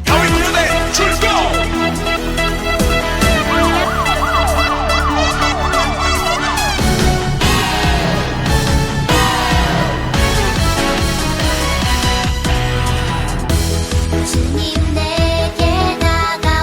가위군대 출동! 주님 내게 다가와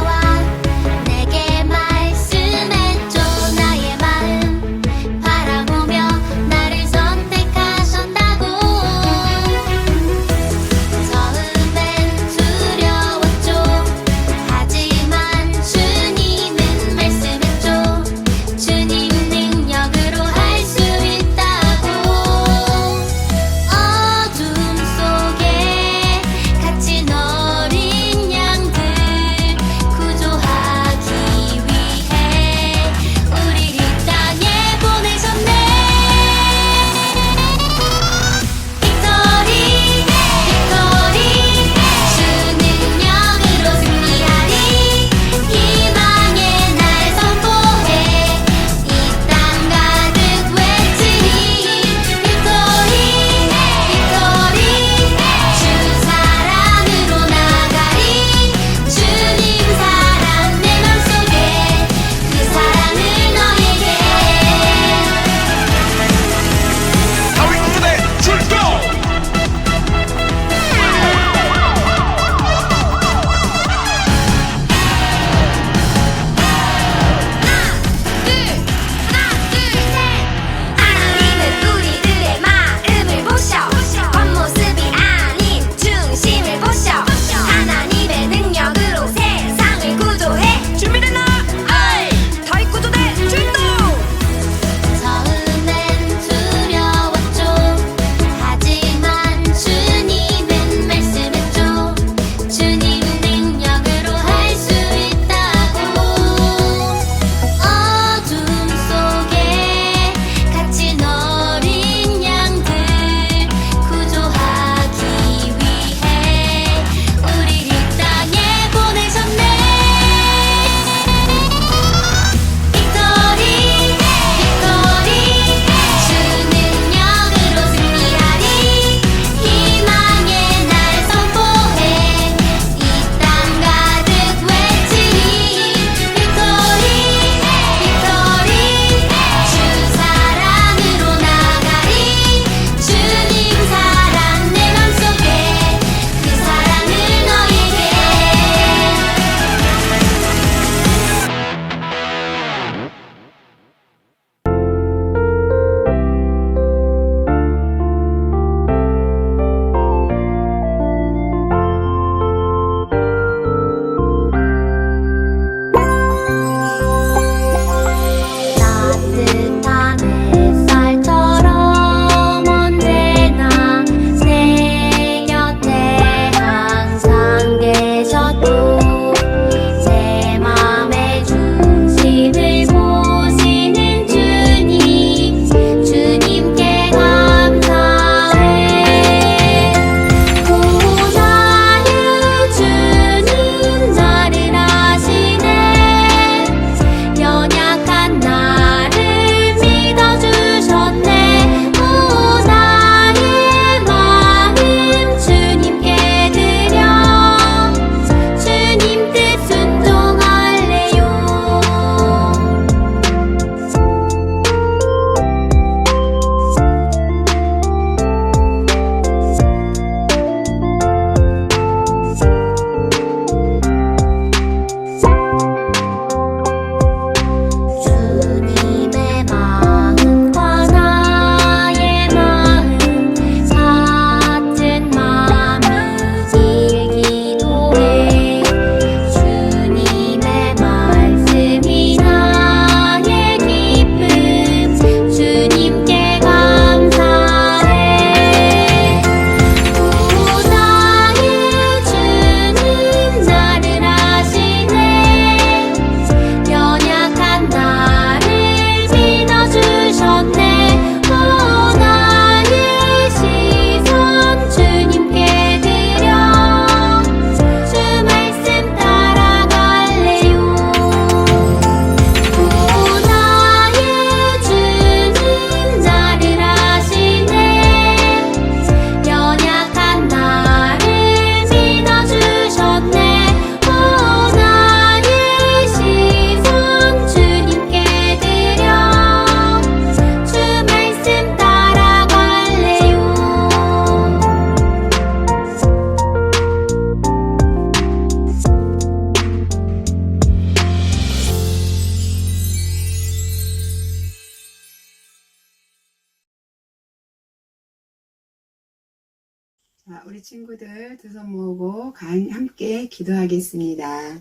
우리 친구들 두 손 모으고 함께 기도하겠습니다.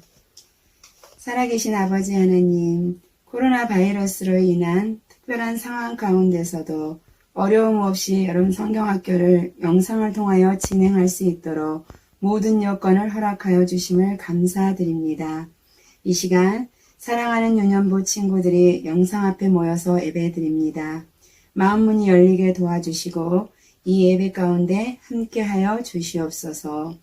살아계신 아버지 하나님, 코로나 바이러스로 인한 특별한 상황 가운데서도 어려움 없이 여러분 성경학교를 영상을 통하여 진행할 수 있도록 모든 여건을 허락하여 주심을 감사드립니다. 이 시간 사랑하는 유년부 친구들이 영상 앞에 모여서 예배드립니다. 마음 문이 열리게 도와주시고 이 예배 가운데 함께하여 주시옵소서.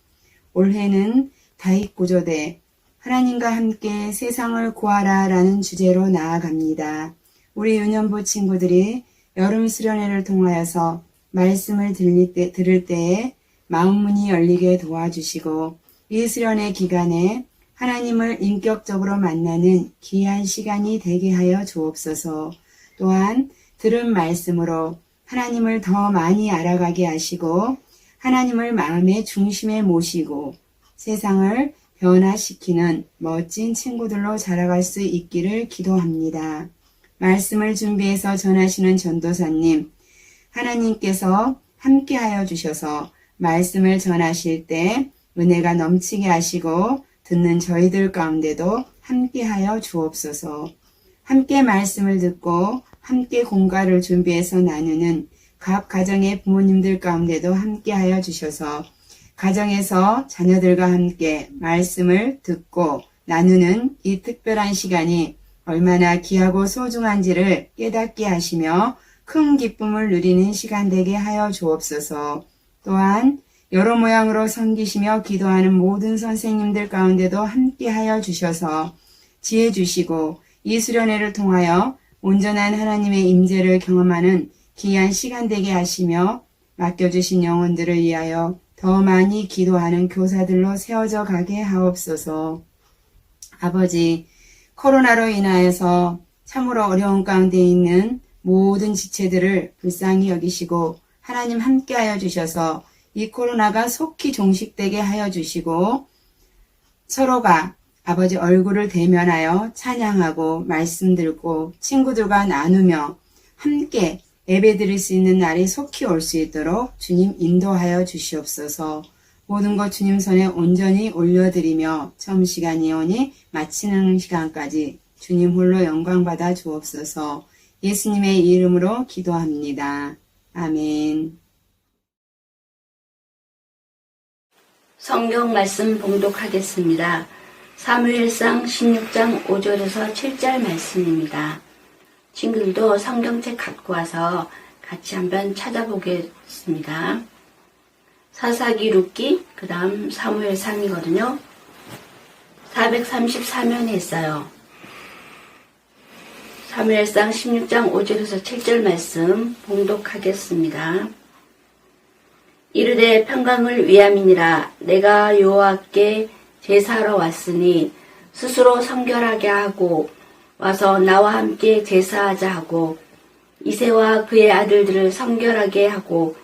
올해는 다윗구조대 하나님과 함께 세상을 구하라 라는 주제로 나아갑니다. 우리 유년부 친구들이 여름 수련회를 통하여서 말씀을 들을 때에 마음 문이 열리게 도와주시고 이 수련회 기간에 하나님을 인격적으로 만나는 귀한 시간이 되게 하여 주옵소서. 또한 들은 말씀으로 하나님을 더 많이 알아가게 하시고 하나님을 마음의 중심에 모시고 세상을 변화시키는 멋진 친구들로 자라갈 수 있기를 기도합니다. 말씀을 준비해서 전하시는 전도사님, 하나님께서 함께하여 주셔서 말씀을 전하실 때 은혜가 넘치게 하시고 듣는 저희들 가운데도 함께하여 주옵소서. 함께 말씀을 듣고 함께 공과를 준비해서 나누는 각 가정의 부모님들 가운데도 함께하여 주셔서 가정에서 자녀들과 함께 말씀을 듣고 나누는 이 특별한 시간이 얼마나 귀하고 소중한지를 깨닫게 하시며 큰 기쁨을 누리는 시간 되게 하여 주옵소서. 또한 여러 모양으로 섬기시며 기도하는 모든 선생님들 가운데도 함께하여 주셔서 지혜 주시고 이 수련회를 통하여 온전한 하나님의 임재를 경험하는 귀한 시간 되게 하시며 맡겨주신 영혼들을 위하여 더 많이 기도하는 교사들로 세워져 가게 하옵소서. 아버지, 코로나로 인하여서 참으로 어려운 가운데 있는 모든 지체들을 불쌍히 여기시고 하나님 함께하여 주셔서 이 코로나가 속히 종식되게 하여 주시고 서로가 아버지 얼굴을 대면하여 찬양하고 말씀 듣고 친구들과 나누며 함께 예배 드릴 수 있는 날이 속히 올 수 있도록 주님 인도하여 주시옵소서. 모든 것 주님 손에 온전히 올려드리며 처음 시간이 오니 마치는 시간까지 주님 홀로 영광 받아 주옵소서. 예수님의 이름으로 기도합니다. 아멘. 성경 말씀 봉독하겠습니다. 사무엘상 16장 5절에서 7절 말씀입니다. 친구들도 성경책 갖고 와서 같이 한번 찾아보겠습니다. 사사기, 룻기, 그 다음 사무엘상이거든요. 434면에 있어요. 사무엘상 16장 5절에서 7절 말씀 봉독하겠습니다. 이르되 평강을 위함이니라. 내가 여호와께 제사하러 왔으니 스스로 성결하게 하고 와서 나와 함께 제사하자 하고 이새와 그의 아들들을 성결하게 하고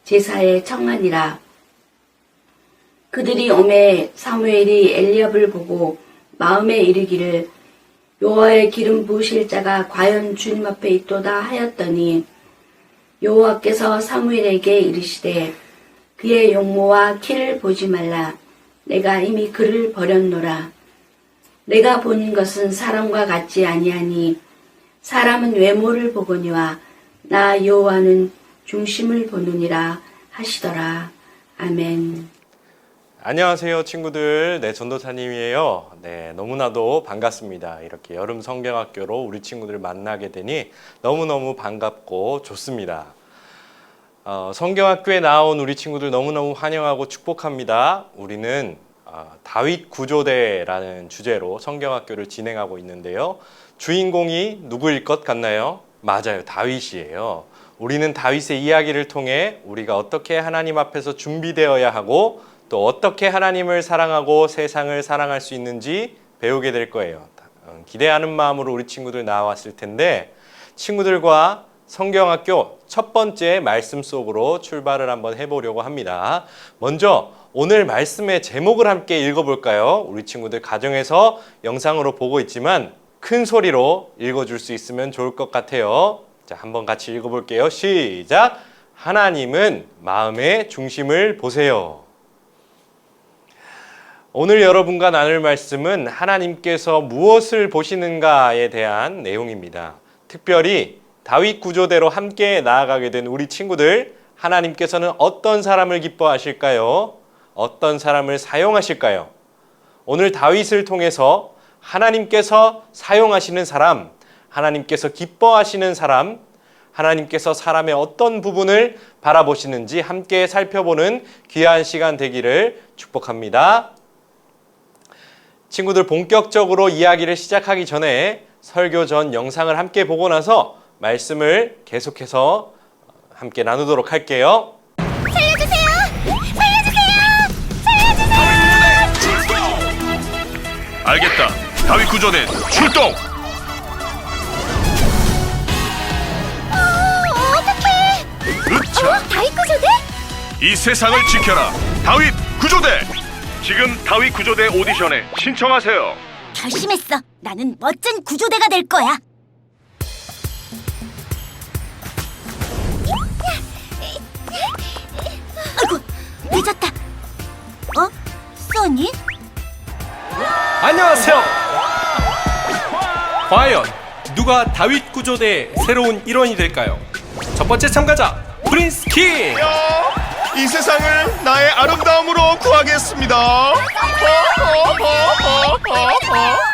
제사에 청하니라. 그들이 오매 사무엘이 엘리압을 보고 마음에 이르기를 여호와의 기름 부으실 자가 과연 주님 앞에 있도다 하였더니 여호와께서 사무엘에게 이르시되 그의 용모와 키를 보지 말라. 내가 이미 그를 버렸노라. 내가 보는 것은 사람과 같지 아니하니 사람은 외모를 보거니와 나 여호와는 중심을 보느니라 하시더라. 아멘. 안녕하세요 친구들. 전도사님이에요. 너무나도 반갑습니다. 이렇게 여름 성경학교로 우리 친구들 만나게 되니 너무너무 반갑고 좋습니다. 성경학교에 나온 우리 친구들 너무너무 환영하고 축복합니다. 우리는 다윗 구조대라는 주제로 성경학교를 진행하고 있는데요. 주인공이 누구일 것 같나요? 맞아요. 다윗이에요. 우리는 다윗의 이야기를 통해 우리가 어떻게 하나님 앞에서 준비되어야 하고 또 어떻게 하나님을 사랑하고 세상을 사랑할 수 있는지 배우게 될 거예요. 기대하는 마음으로 우리 친구들 나왔을 텐데 친구들과 성경학교 첫 번째 말씀 속으로 출발을 한번 해보려고 합니다. 먼저 오늘 말씀의 제목을 함께 읽어볼까요? 우리 친구들 가정에서 영상으로 보고 있지만 큰 소리로 읽어줄 수 있으면 좋을 것 같아요. 자, 한번 같이 읽어볼게요. 시작! 하나님은 마음의 중심을 보세요. 오늘 여러분과 나눌 말씀은 하나님께서 무엇을 보시는가에 대한 내용입니다. 특별히 다윗 구조대로 함께 나아가게 된 우리 친구들, 하나님께서는 어떤 사람을 기뻐하실까요? 어떤 사람을 사용하실까요? 오늘 다윗을 통해서 하나님께서 사용하시는 사람, 하나님께서 기뻐하시는 사람, 하나님께서 사람의 어떤 부분을 바라보시는지 함께 살펴보는 귀한 시간 되기를 축복합니다. 친구들, 본격적으로 이야기를 시작하기 전에 설교 전 영상을 함께 보고 나서 말씀을 계속해서 함께 나누도록 할게요. 살려주세요! 살려주세요! 살려주세요! 출동! 알겠다. 다윗 구조대 출동! 어떡해! 으차! 다윗 구조대? 이 세상을 지켜라. 다윗 구조대! 지금 다윗 구조대 오디션에 신청하세요. 결심했어. 나는 멋진 구조대가 될 거야. 아이고, 늦었다. 써니? 안녕하세요. 과연 누가 다윗 구조대의 새로운 일원이 될까요? 첫 번째 참가자 프린스 키. 이 세상을 나의 아름다움으로 구하겠습니다.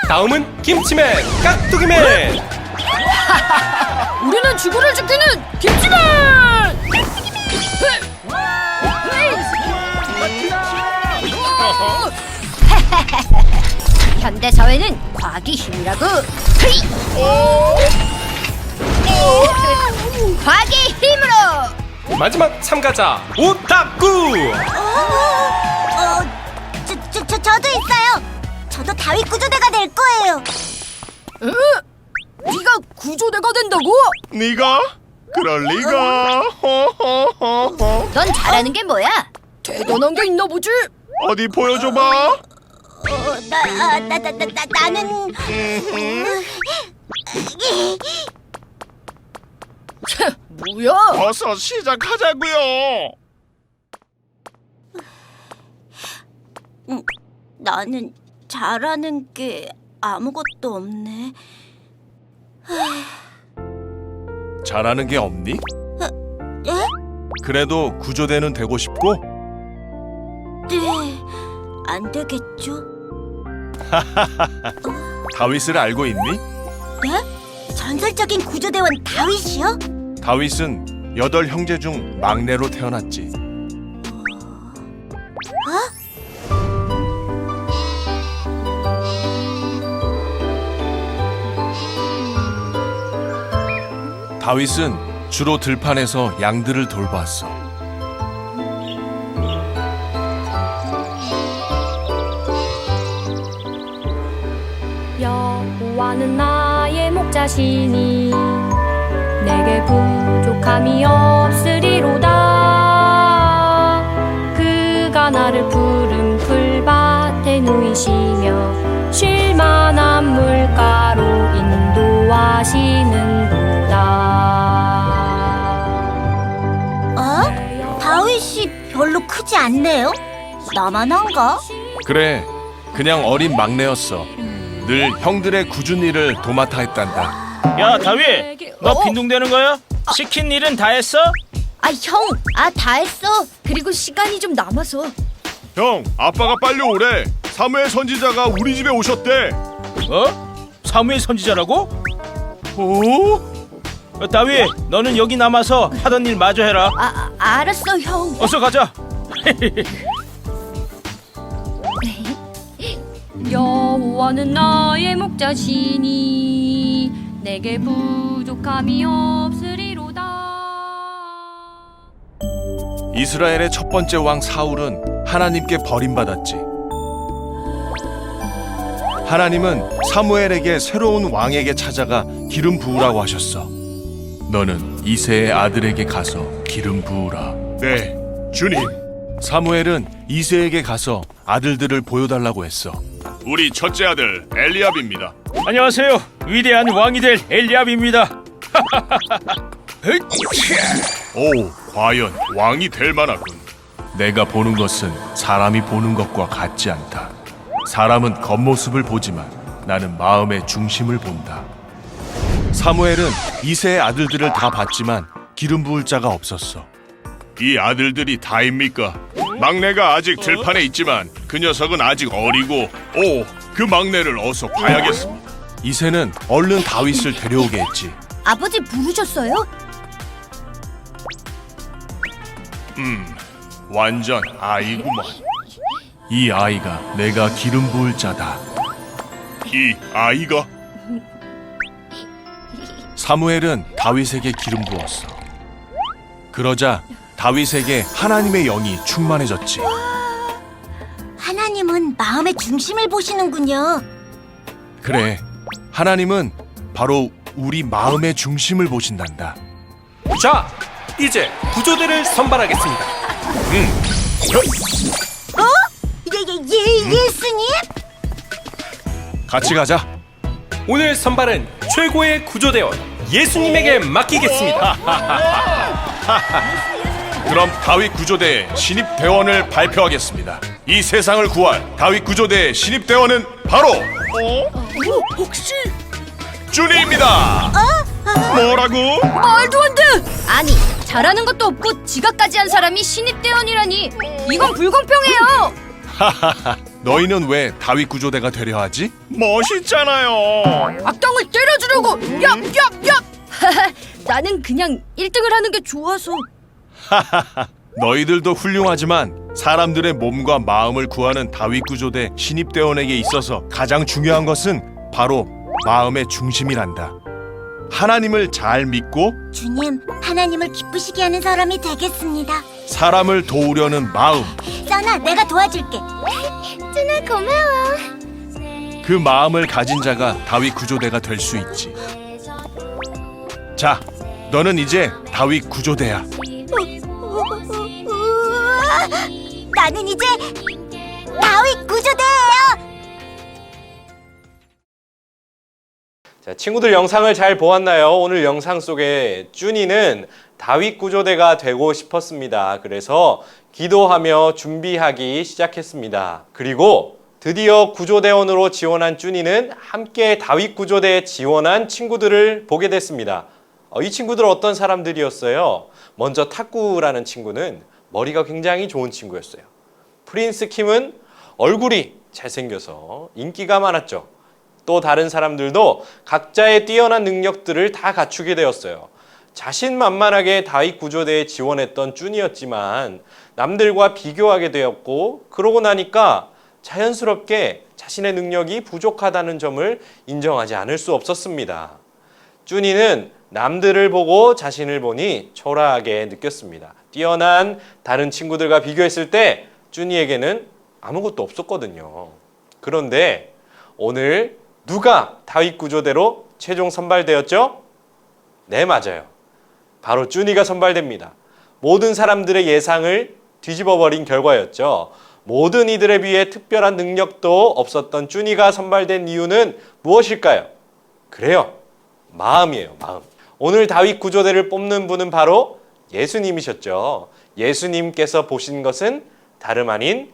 다음은 김치맨 깍두기맨. 우리는 지구를 지키는 김치맨! 현대 사회는 과학이 힘이라고. 과학의 힘으로. 마지막 참가자 오타쿠. 저도 있어요. 저도 다윗 구조대가 될 거예요. 네가 구조대가 된다고? 네가? 그럴 리가. 넌 잘하는 게 뭐야? 대단한 게 있나 보지? 어디 보여줘봐. 나는 뭐야? 어서 시작하자고요. 나는 잘하는 게 아무것도 없네. 잘하는 게 없니? 예? 그래도 구조대는 되고 싶고? 네, 안 되겠죠? 다윗을 알고 있니? 네? 전설적인 구조대원 다윗이요? 다윗은 8 형제 중 막내로 태어났지. 다윗은 주로 들판에서 양들을 돌봤어. 여호와는 나의 목자시니 내게 부족함이 없으리로다. 그가 나를 푸른 풀밭에 누이시며 쉴만한 물가로 인도하시는도다. 다윗이 별로 크지 않네요? 나만 한가? 그래, 그냥 어린 막내였어. 늘 형들의 굳은 일을 도맡아 했단다. 야 다윗, 너 빈둥대는 거야? 시킨 일은 다 했어? 형, 다 했어. 그리고 시간이 좀 남아서. 형, 아빠가 빨리 오래. 사무엘 선지자가 우리 집에 오셨대. 사무엘 선지자라고? 오? 다윗, 너는 여기 남아서 하던 일 마저 해라. 알았어, 형. 어서 가자. 여호와는 나의 목자시니 내게 부족함이 없으리로다. 이스라엘의 첫 번째 왕 사울은 하나님께 버림받았지. 하나님은 사무엘에게 새로운 왕에게 찾아가 기름 부으라고 하셨어. 너는 이새의 아들에게 가서 기름 부으라. 네, 주님. 사무엘은 이새에게 가서 아들들을 보여달라고 했어. 우리 첫째 아들 엘리압입니다. 안녕하세요. 위대한 왕이 될 엘리압입니다. 오, 과연 왕이 될 만하군. 내가 보는 것은 사람이 보는 것과 같지 않다. 사람은 겉모습을 보지만 나는 마음의 중심을 본다. 사무엘은 이새의 아들들을 다 봤지만 기름 부을 자가 없었어. 이 아들들이 다입니까? 막내가 아직 들판에 있지만 그 녀석은 아직 어리고, 그 막내를 어서 봐야겠습니다. 이새는 얼른 다윗을 데려오게 했지. 아버지 부르셨어요? 완전 아이구만. 이 아이가 내가 기름 부을 자다. 이 아이가? 사무엘은 다윗에게 기름 부었어. 그러자 다윗에게 하나님의 영이 충만해졌지. 하나님은 마음의 중심을 보시는군요. 그래, 하나님은 바로 우리 마음의 중심을 보신단다. 자, 이제 구조대를 선발하겠습니다. 예수님? 같이 가자. 오늘 선발은 최고의 구조대원 예수님에게 맡기겠습니다. 그럼 다윗 구조대의 신입 대원을 발표하겠습니다. 이 세상을 구할 다윗 구조대의 신입 대원은 바로 혹시 쭈니입니다. 뭐라고? 말도 안 돼! 아니, 잘하는 것도 없고 지각까지 한 사람이 신입대원이라니 이건 불공평해요! 하하하. 너희는 왜 다윗 구조대가 되려 하지? 멋있잖아요. 악당을 때려주려고! 얍얍얍! 나는 그냥 1등을 하는 게 좋아서. 하하하. 너희들도 훌륭하지만 사람들의 몸과 마음을 구하는 다윗 구조대 신입 대원에게 있어서 가장 중요한 것은 바로 마음의 중심이란다. 하나님을 잘 믿고 주님, 하나님을 기쁘시게 하는 사람이 되겠습니다. 사람을 도우려는 마음, 써나, 내가 도와줄게. 쭈나, 고마워. 그 마음을 가진 자가 다윗 구조대가 될 수 있지. 자, 너는 이제 다윗 구조대야. 우와, 나는 이제 다윗 구조대예요. 자, 친구들 영상을 잘 보았나요? 오늘 영상 속에 쭈니는 다윗 구조대가 되고 싶었습니다. 그래서 기도하며 준비하기 시작했습니다. 그리고 드디어 구조대원으로 지원한 쭈니는 함께 다윗 구조대에 지원한 친구들을 보게 됐습니다. 이 친구들은 어떤 사람들이었어요? 먼저 탁구라는 친구는 머리가 굉장히 좋은 친구였어요. 프린스 킴은 얼굴이 잘생겨서 인기가 많았죠. 또 다른 사람들도 각자의 뛰어난 능력들을 다 갖추게 되었어요. 자신만만하게 다윗 구조대에 지원했던 쭈니였지만 남들과 비교하게 되었고, 그러고 나니까 자연스럽게 자신의 능력이 부족하다는 점을 인정하지 않을 수 없었습니다. 쭈니는 남들을 보고 자신을 보니 초라하게 느꼈습니다. 뛰어난 다른 친구들과 비교했을 때 쭈니에게는 아무것도 없었거든요. 그런데 오늘 누가 다윗 구조대로 최종 선발되었죠? 네, 맞아요. 바로 쭈니가 선발됩니다. 모든 사람들의 예상을 뒤집어버린 결과였죠. 모든 이들에 비해 특별한 능력도 없었던 쭈니가 선발된 이유는 무엇일까요? 그래요, 마음이에요, 마음. 오늘 다윗 구조대를 뽑는 분은 바로 예수님이셨죠. 예수님께서 보신 것은 다름 아닌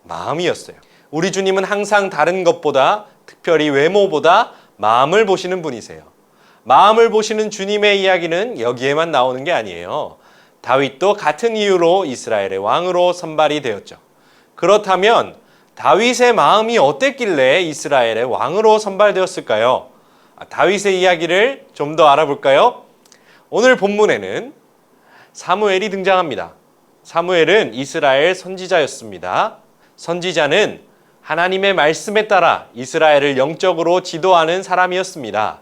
마음이었어요. 우리 주님은 항상 다른 것보다, 특별히 외모보다 마음을 보시는 분이세요. 마음을 보시는 주님의 이야기는 여기에만 나오는 게 아니에요. 다윗도 같은 이유로 이스라엘의 왕으로 선발이 되었죠. 그렇다면 다윗의 마음이 어땠길래 이스라엘의 왕으로 선발되었을까요? 다윗의 이야기를 좀 더 알아볼까요? 오늘 본문에는 사무엘이 등장합니다. 사무엘은 이스라엘 선지자였습니다. 선지자는 하나님의 말씀에 따라 이스라엘을 영적으로 지도하는 사람이었습니다.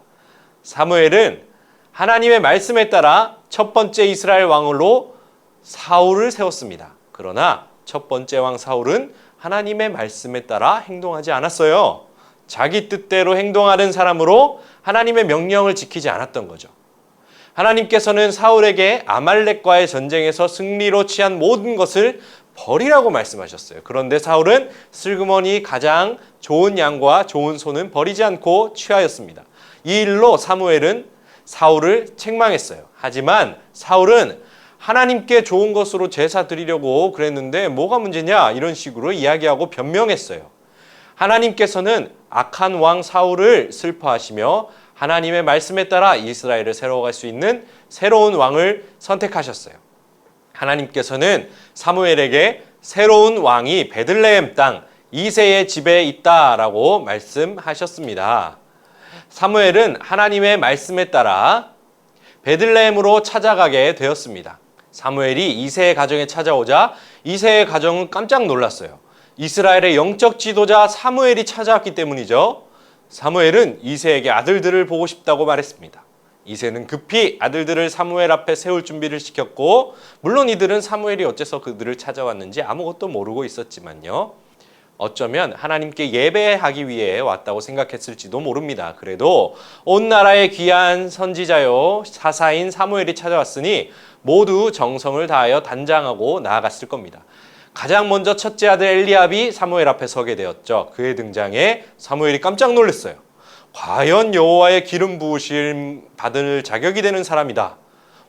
사무엘은 하나님의 말씀에 따라 첫 번째 이스라엘 왕으로 사울을 세웠습니다. 그러나 첫 번째 왕 사울은 하나님의 말씀에 따라 행동하지 않았어요. 자기 뜻대로 행동하는 사람으로 하나님의 명령을 지키지 않았던 거죠. 하나님께서는 사울에게 아말렉과의 전쟁에서 승리로 취한 모든 것을 버리라고 말씀하셨어요. 그런데 사울은 슬그머니 가장 좋은 양과 좋은 소는 버리지 않고 취하였습니다. 이 일로 사무엘은 사울을 책망했어요. 하지만 사울은 하나님께 좋은 것으로 제사 드리려고 그랬는데 뭐가 문제냐 이런 식으로 이야기하고 변명했어요. 하나님께서는 악한 왕 사울을 슬퍼하시며 하나님의 말씀에 따라 이스라엘을 세워갈 수 있는 새로운 왕을 선택하셨어요. 하나님께서는 사무엘에게 새로운 왕이 베들레헴 땅 이새의 집에 있다라고 말씀하셨습니다. 사무엘은 하나님의 말씀에 따라 베들레헴으로 찾아가게 되었습니다. 사무엘이 이새의 가정에 찾아오자 이새의 가정은 깜짝 놀랐어요. 이스라엘의 영적 지도자 사무엘이 찾아왔기 때문이죠. 사무엘은 이새에게 아들들을 보고 싶다고 말했습니다. 이새는 급히 아들들을 사무엘 앞에 세울 준비를 시켰고, 물론 이들은 사무엘이 어째서 그들을 찾아왔는지 아무것도 모르고 있었지만요. 어쩌면 하나님께 예배하기 위해 왔다고 생각했을지도 모릅니다. 그래도 온 나라의 귀한 선지자요 사사인 사무엘이 찾아왔으니 모두 정성을 다하여 단장하고 나아갔을 겁니다. 가장 먼저 첫째 아들 엘리압이 사무엘 앞에 서게 되었죠. 그의 등장에 사무엘이 깜짝 놀랐어요. 과연 여호와의 기름 부으심 받을 자격이 되는 사람이다.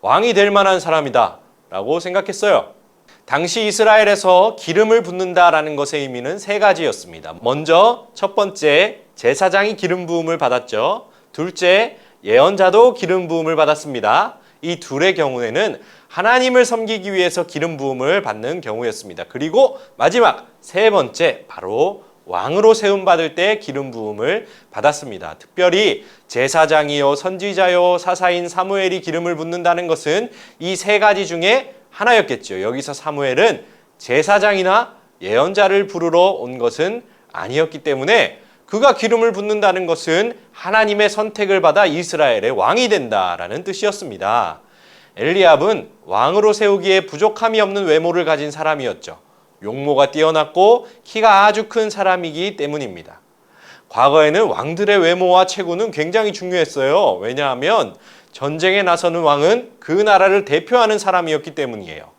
왕이 될 만한 사람이다. 라고 생각했어요. 당시 이스라엘에서 기름을 붓는다라는 것의 의미는 세 가지였습니다. 먼저 첫 번째, 제사장이 기름 부음을 받았죠. 둘째, 예언자도 기름 부음을 받았습니다. 이 둘의 경우에는 하나님을 섬기기 위해서 기름 부음을 받는 경우였습니다. 그리고 마지막 세 번째, 바로 왕으로 세움 받을 때 기름 부음을 받았습니다. 특별히 제사장이요 선지자요 사사인 사무엘이 기름을 붓는다는 것은 이 세 가지 중에 하나였겠죠. 여기서 사무엘은 제사장이나 예언자를 부르러 온 것은 아니었기 때문에 그가 기름을 붓는다는 것은 하나님의 선택을 받아 이스라엘의 왕이 된다라는 뜻이었습니다. 엘리압은 왕으로 세우기에 부족함이 없는 외모를 가진 사람이었죠. 용모가 뛰어났고 키가 아주 큰 사람이기 때문입니다. 과거에는 왕들의 외모와 체구는 굉장히 중요했어요. 왜냐하면 전쟁에 나서는 왕은 그 나라를 대표하는 사람이었기 때문이에요.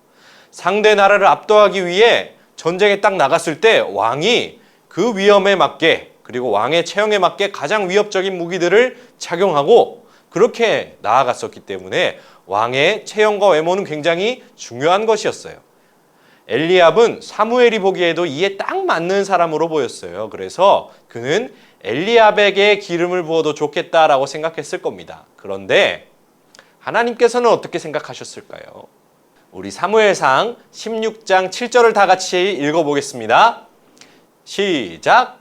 상대 나라를 압도하기 위해 전쟁에 딱 나갔을 때 왕이 그 위험에 맞게, 그리고 왕의 체형에 맞게 가장 위협적인 무기들을 착용하고 그렇게 나아갔었기 때문에 왕의 체형과 외모는 굉장히 중요한 것이었어요. 엘리압은 사무엘이 보기에도 이에 딱 맞는 사람으로 보였어요. 그래서 그는 엘리압에게 기름을 부어도 좋겠다라고 생각했을 겁니다. 그런데 하나님께서는 어떻게 생각하셨을까요? 우리 사무엘상 16장 7절을 다 같이 읽어보겠습니다. 시작!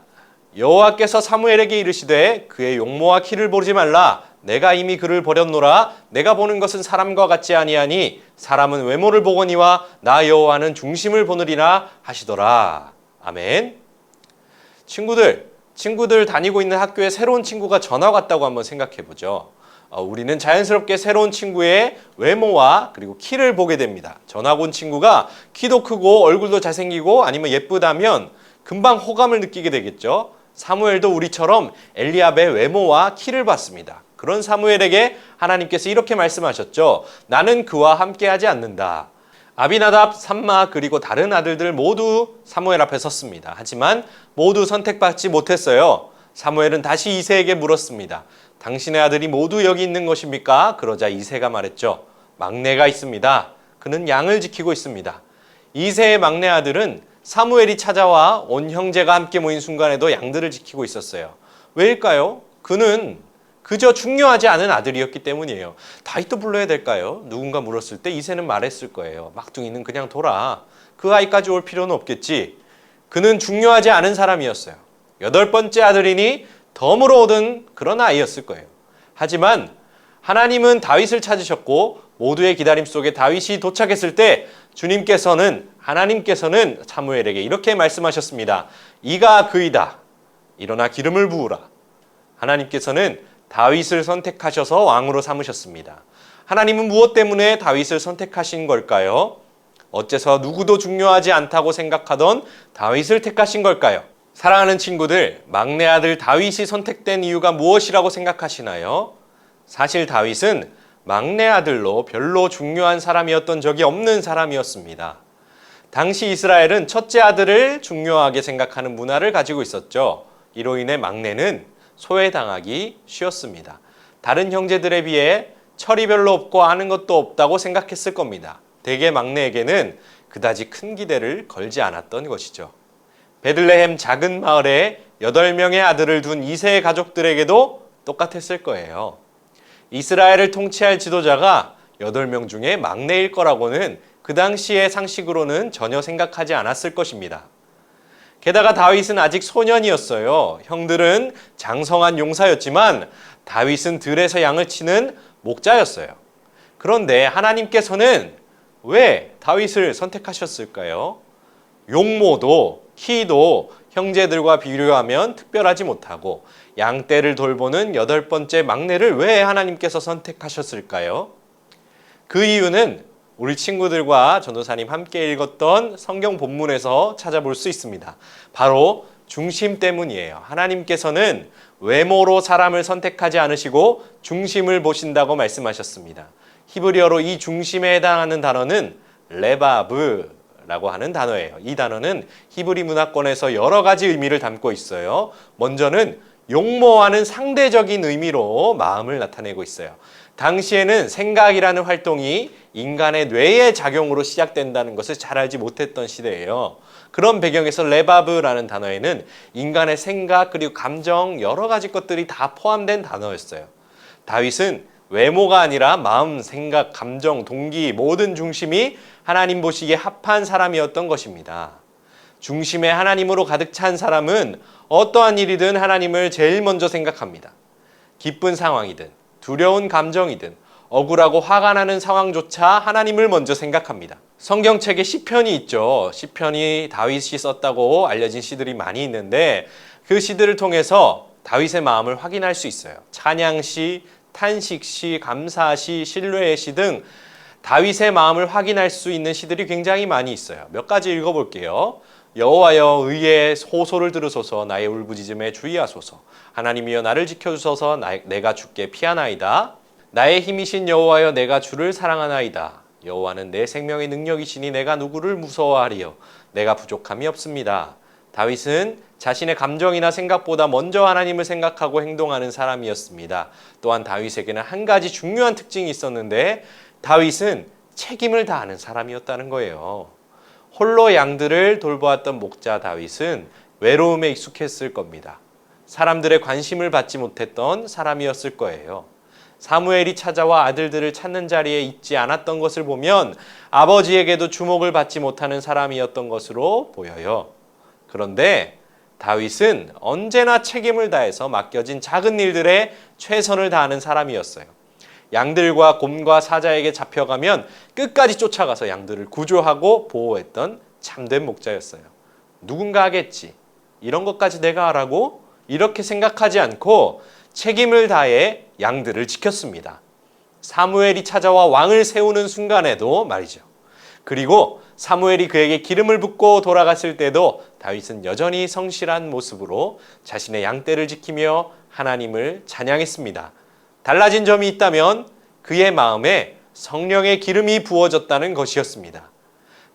여호와께서 사무엘에게 이르시되 그의 용모와 키를 보지 말라. 내가 이미 그를 버렸노라. 내가 보는 것은 사람과 같지 아니하니 사람은 외모를 보거니와 나 여호와는 중심을 보느리라 하시더라. 아멘. 친구들 다니고 있는 학교에 새로운 친구가 전학 왔다고 한번 생각해 보죠. 우리는 자연스럽게 새로운 친구의 외모와 그리고 키를 보게 됩니다. 전학 온 친구가 키도 크고 얼굴도 잘생기고 아니면 예쁘다면 금방 호감을 느끼게 되겠죠. 사무엘도 우리처럼 엘리압의 외모와 키를 봤습니다. 그런 사무엘에게 하나님께서 이렇게 말씀하셨죠. 나는 그와 함께하지 않는다. 아비나답, 삼마 그리고 다른 아들들 모두 사무엘 앞에 섰습니다. 하지만 모두 선택받지 못했어요. 사무엘은 다시 이새에게 물었습니다. 당신의 아들이 모두 여기 있는 것입니까? 그러자 이새가 말했죠. 막내가 있습니다. 그는 양을 지키고 있습니다. 이새의 막내 아들은 사무엘이 찾아와 온 형제가 함께 모인 순간에도 양들을 지키고 있었어요. 왜일까요? 그는 그저 중요하지 않은 아들이었기 때문이에요. 다윗도 불러야 될까요? 누군가 물었을 때 이새는 말했을 거예요. 막둥이는 그냥 둬라. 그 아이까지 올 필요는 없겠지. 그는 중요하지 않은 사람이었어요. 8번째 아들이니 덤으로 얻은 그런 아이였을 거예요. 하지만 하나님은 다윗을 찾으셨고 모두의 기다림 속에 다윗이 도착했을 때 하나님께서는 사무엘에게 이렇게 말씀하셨습니다. 이가 그이다. 일어나 기름을 부으라. 하나님께서는 다윗을 선택하셔서 왕으로 삼으셨습니다. 하나님은 무엇 때문에 다윗을 선택하신 걸까요? 어째서 누구도 중요하지 않다고 생각하던 다윗을 택하신 걸까요? 사랑하는 친구들, 막내 아들 다윗이 선택된 이유가 무엇이라고 생각하시나요? 사실 다윗은 막내 아들로 별로 중요한 사람이었던 적이 없는 사람이었습니다. 당시 이스라엘은 첫째 아들을 중요하게 생각하는 문화를 가지고 있었죠. 이로 인해 막내는 소외당하기 쉬웠습니다. 다른 형제들에 비해 철이 별로 없고 아는 것도 없다고 생각했을 겁니다. 대개 막내에게는 그다지 큰 기대를 걸지 않았던 것이죠. 베들레헴 작은 마을에 8명의 아들을 둔 2세의 가족들에게도 똑같았을 거예요. 이스라엘을 통치할 지도자가 8명 중에 막내일 거라고는 그 당시의 상식으로는 전혀 생각하지 않았을 것입니다. 게다가 다윗은 아직 소년이었어요. 형들은 장성한 용사였지만 다윗은 들에서 양을 치는 목자였어요. 그런데 하나님께서는 왜 다윗을 선택하셨을까요? 용모도 키도 형제들과 비교하면 특별하지 못하고 양떼를 돌보는 8번째 막내를 왜 하나님께서 선택하셨을까요? 그 이유는 우리 친구들과 전도사님 함께 읽었던 성경 본문에서 찾아볼 수 있습니다. 바로 중심 때문이에요. 하나님께서는 외모로 사람을 선택하지 않으시고 중심을 보신다고 말씀하셨습니다. 히브리어로 이 중심에 해당하는 단어는 레바브라고 하는 단어예요. 이 단어는 히브리 문화권에서 여러 가지 의미를 담고 있어요. 먼저는 용모하는 상대적인 의미로 마음을 나타내고 있어요. 당시에는 생각이라는 활동이 인간의 뇌의 작용으로 시작된다는 것을 잘 알지 못했던 시대예요. 그런 배경에서 레바브라는 단어에는 인간의 생각 그리고 감정 여러 가지 것들이 다 포함된 단어였어요. 다윗은 외모가 아니라 마음, 생각, 감정, 동기 모든 중심이 하나님 보시기에 합한 사람이었던 것입니다. 중심에 하나님으로 가득 찬 사람은 어떠한 일이든 하나님을 제일 먼저 생각합니다. 기쁜 상황이든 두려운 감정이든 억울하고 화가 나는 상황조차 하나님을 먼저 생각합니다. 성경책에 시편이 있죠. 시편이 다윗이 썼다고 알려진 시들이 많이 있는데 그 시들을 통해서 다윗의 마음을 확인할 수 있어요. 찬양시, 탄식시, 감사시, 신뢰의 시 등 다윗의 마음을 확인할 수 있는 시들이 굉장히 많이 있어요. 몇 가지 읽어볼게요. 여호와여 의의 호소를 들으소서 나의 울부짖음에 주의하소서 하나님이여 나를 지켜주소서 내가 주께 피하나이다. 나의 힘이신 여호와여 내가 주를 사랑하나이다. 여호와는 내 생명의 능력이시니 내가 누구를 무서워하리요. 내가 부족함이 없습니다. 다윗은 자신의 감정이나 생각보다 먼저 하나님을 생각하고 행동하는 사람이었습니다. 또한 다윗에게는 한 가지 중요한 특징이 있었는데 다윗은 책임을 다하는 사람이었다는 거예요. 홀로 양들을 돌보았던 목자 다윗은 외로움에 익숙했을 겁니다. 사람들의 관심을 받지 못했던 사람이었을 거예요. 사무엘이 찾아와 아들들을 찾는 자리에 있지 않았던 것을 보면 아버지에게도 주목을 받지 못하는 사람이었던 것으로 보여요. 그런데 다윗은 언제나 책임을 다해서 맡겨진 작은 일들에 최선을 다하는 사람이었어요. 양들과 곰과 사자에게 잡혀가면 끝까지 쫓아가서 양들을 구조하고 보호했던 참된 목자였어요. 누군가 하겠지. 이런 것까지 내가 하라고? 이렇게 생각하지 않고 책임을 다해 양들을 지켰습니다. 사무엘이 찾아와 왕을 세우는 순간에도 말이죠. 그리고 사무엘이 그에게 기름을 붓고 돌아갔을 때도 다윗은 여전히 성실한 모습으로 자신의 양떼를 지키며 하나님을 찬양했습니다. 달라진 점이 있다면 그의 마음에 성령의 기름이 부어졌다는 것이었습니다.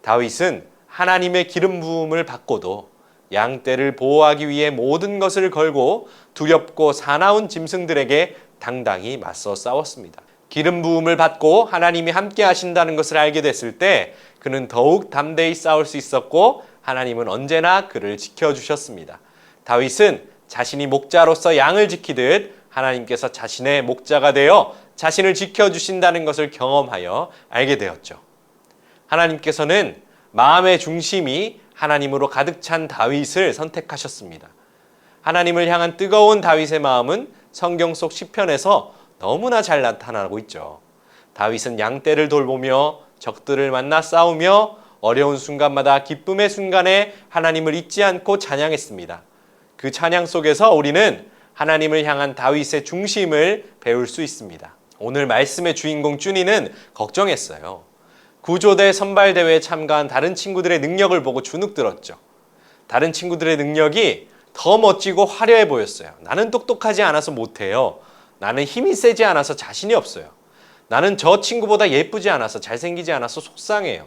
다윗은 하나님의 기름 부음을 받고도 양떼를 보호하기 위해 모든 것을 걸고 두렵고 사나운 짐승들에게 당당히 맞서 싸웠습니다. 기름 부음을 받고 하나님이 함께 하신다는 것을 알게 됐을 때 그는 더욱 담대히 싸울 수 있었고 하나님은 언제나 그를 지켜주셨습니다. 다윗은 자신이 목자로서 양을 지키듯 하나님께서 자신의 목자가 되어 자신을 지켜주신다는 것을 경험하여 알게 되었죠. 하나님께서는 마음의 중심이 하나님으로 가득 찬 다윗을 선택하셨습니다. 하나님을 향한 뜨거운 다윗의 마음은 성경 속 시편에서 너무나 잘 나타나고 있죠. 다윗은 양떼를 돌보며 적들을 만나 싸우며 어려운 순간마다 기쁨의 순간에 하나님을 잊지 않고 찬양했습니다. 그 찬양 속에서 우리는 하나님을 향한 다윗의 중심을 배울 수 있습니다. 오늘 말씀의 주인공 쭈니는 걱정했어요. 구조대 선발대회에 참가한 다른 친구들의 능력을 보고 주눅들었죠. 다른 친구들의 능력이 더 멋지고 화려해 보였어요. 나는 똑똑하지 않아서 못해요. 나는 힘이 세지 않아서 자신이 없어요. 나는 저 친구보다 예쁘지 않아서 잘생기지 않아서 속상해요.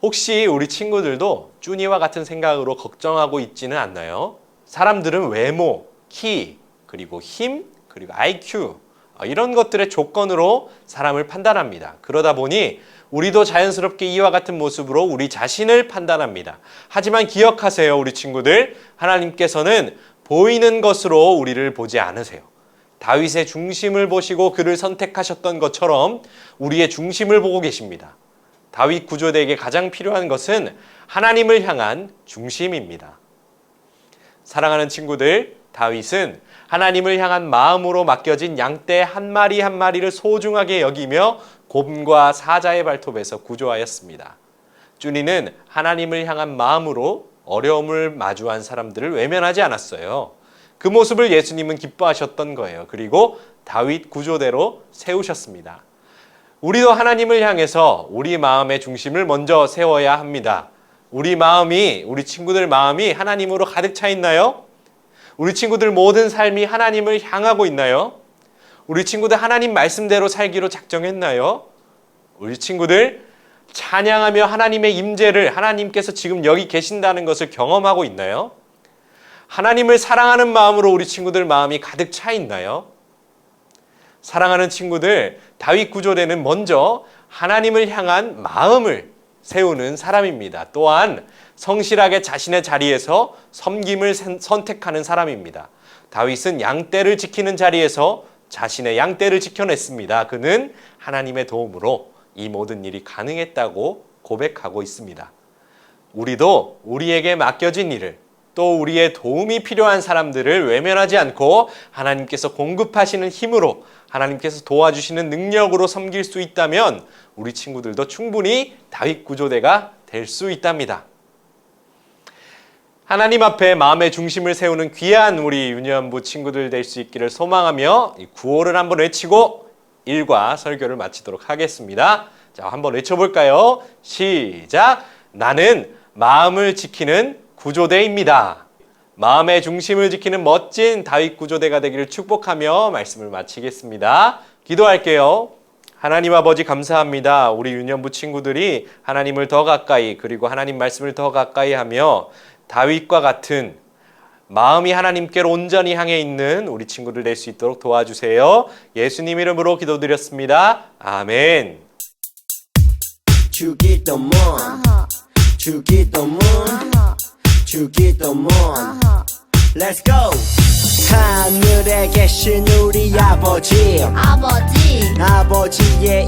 혹시 우리 친구들도 쭈니와 같은 생각으로 걱정하고 있지는 않나요? 사람들은 외모, 키, 그리고 힘, 그리고 IQ 이런 것들의 조건으로 사람을 판단합니다. 그러다 보니 우리도 자연스럽게 이와 같은 모습으로 우리 자신을 판단합니다. 하지만 기억하세요, 우리 친구들. 하나님께서는 보이는 것으로 우리를 보지 않으세요. 다윗의 중심을 보시고 그를 선택하셨던 것처럼 우리의 중심을 보고 계십니다. 다윗 구조대에게 가장 필요한 것은 하나님을 향한 중심입니다. 사랑하는 친구들, 다윗은 하나님을 향한 마음으로 맡겨진 양떼 한 마리 한 마리를 소중하게 여기며 곰과 사자의 발톱에서 구조하였습니다. 쭈니는 하나님을 향한 마음으로 어려움을 마주한 사람들을 외면하지 않았어요. 그 모습을 예수님은 기뻐하셨던 거예요. 그리고 다윗 구조대로 세우셨습니다. 우리도 하나님을 향해서 우리 마음의 중심을 먼저 세워야 합니다. 우리 친구들 마음이 하나님으로 가득 차 있나요? 우리 친구들 모든 삶이 하나님을 향하고 있나요? 우리 친구들 하나님 말씀대로 살기로 작정했나요? 우리 친구들 찬양하며 하나님의 임재를 하나님께서 지금 여기 계신다는 것을 경험하고 있나요? 하나님을 사랑하는 마음으로 우리 친구들 마음이 가득 차 있나요? 사랑하는 친구들, 다윗 구조대는 먼저 하나님을 향한 마음을 세우는 사람입니다. 또한 성실하게 자신의 자리에서 섬김을 선택하는 사람입니다. 다윗은 양떼를 지키는 자리에서 자신의 양떼를 지켜냈습니다. 그는 하나님의 도움으로 이 모든 일이 가능했다고 고백하고 있습니다. 우리도 우리에게 맡겨진 일을, 또 우리의 도움이 필요한 사람들을 외면하지 않고 하나님께서 공급하시는 힘으로, 하나님께서 도와주시는 능력으로 섬길 수 있다면 우리 친구들도 충분히 다윗 구조대가 될 수 있답니다. 하나님 앞에 마음의 중심을 세우는 귀한 우리 유년부 친구들 될 수 있기를 소망하며 이 구호를 한번 외치고 일과 설교를 마치도록 하겠습니다. 자, 한번 외쳐볼까요? 시작! 나는 마음을 지키는 구조대입니다. 마음의 중심을 지키는 멋진 다윗 구조대가 되기를 축복하며 말씀을 마치겠습니다. 기도할게요. 하나님 아버지 감사합니다. 우리 유년부 친구들이 하나님을 더 가까이, 그리고 하나님 말씀을 더 가까이 하며 다윗과 같은 마음이 하나님께로 온전히 향해 있는 우리 친구들 될 수 있도록 도와주세요. 예수님 이름으로 기도드렸습니다. 아멘. 주기도문 주기도문 주기도문 Let's go! 하늘에 계신 우리 아버지의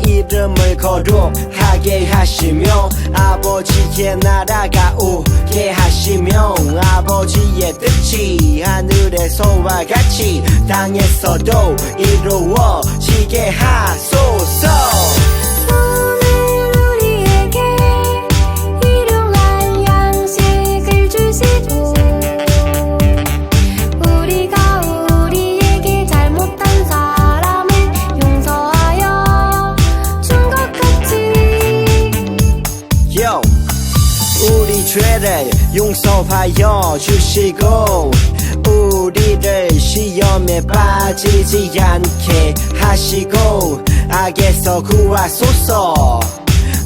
이름을 거룩하게 하시며 아버지의 나라가 오게 하시며 아버지의 뜻이 하늘에서와 같이 땅에서도 이루어지게 하소서. 우리 죄를 용서하여 주시고 우리를 시험에 빠지지 않게 하시고 악에서 구하소서.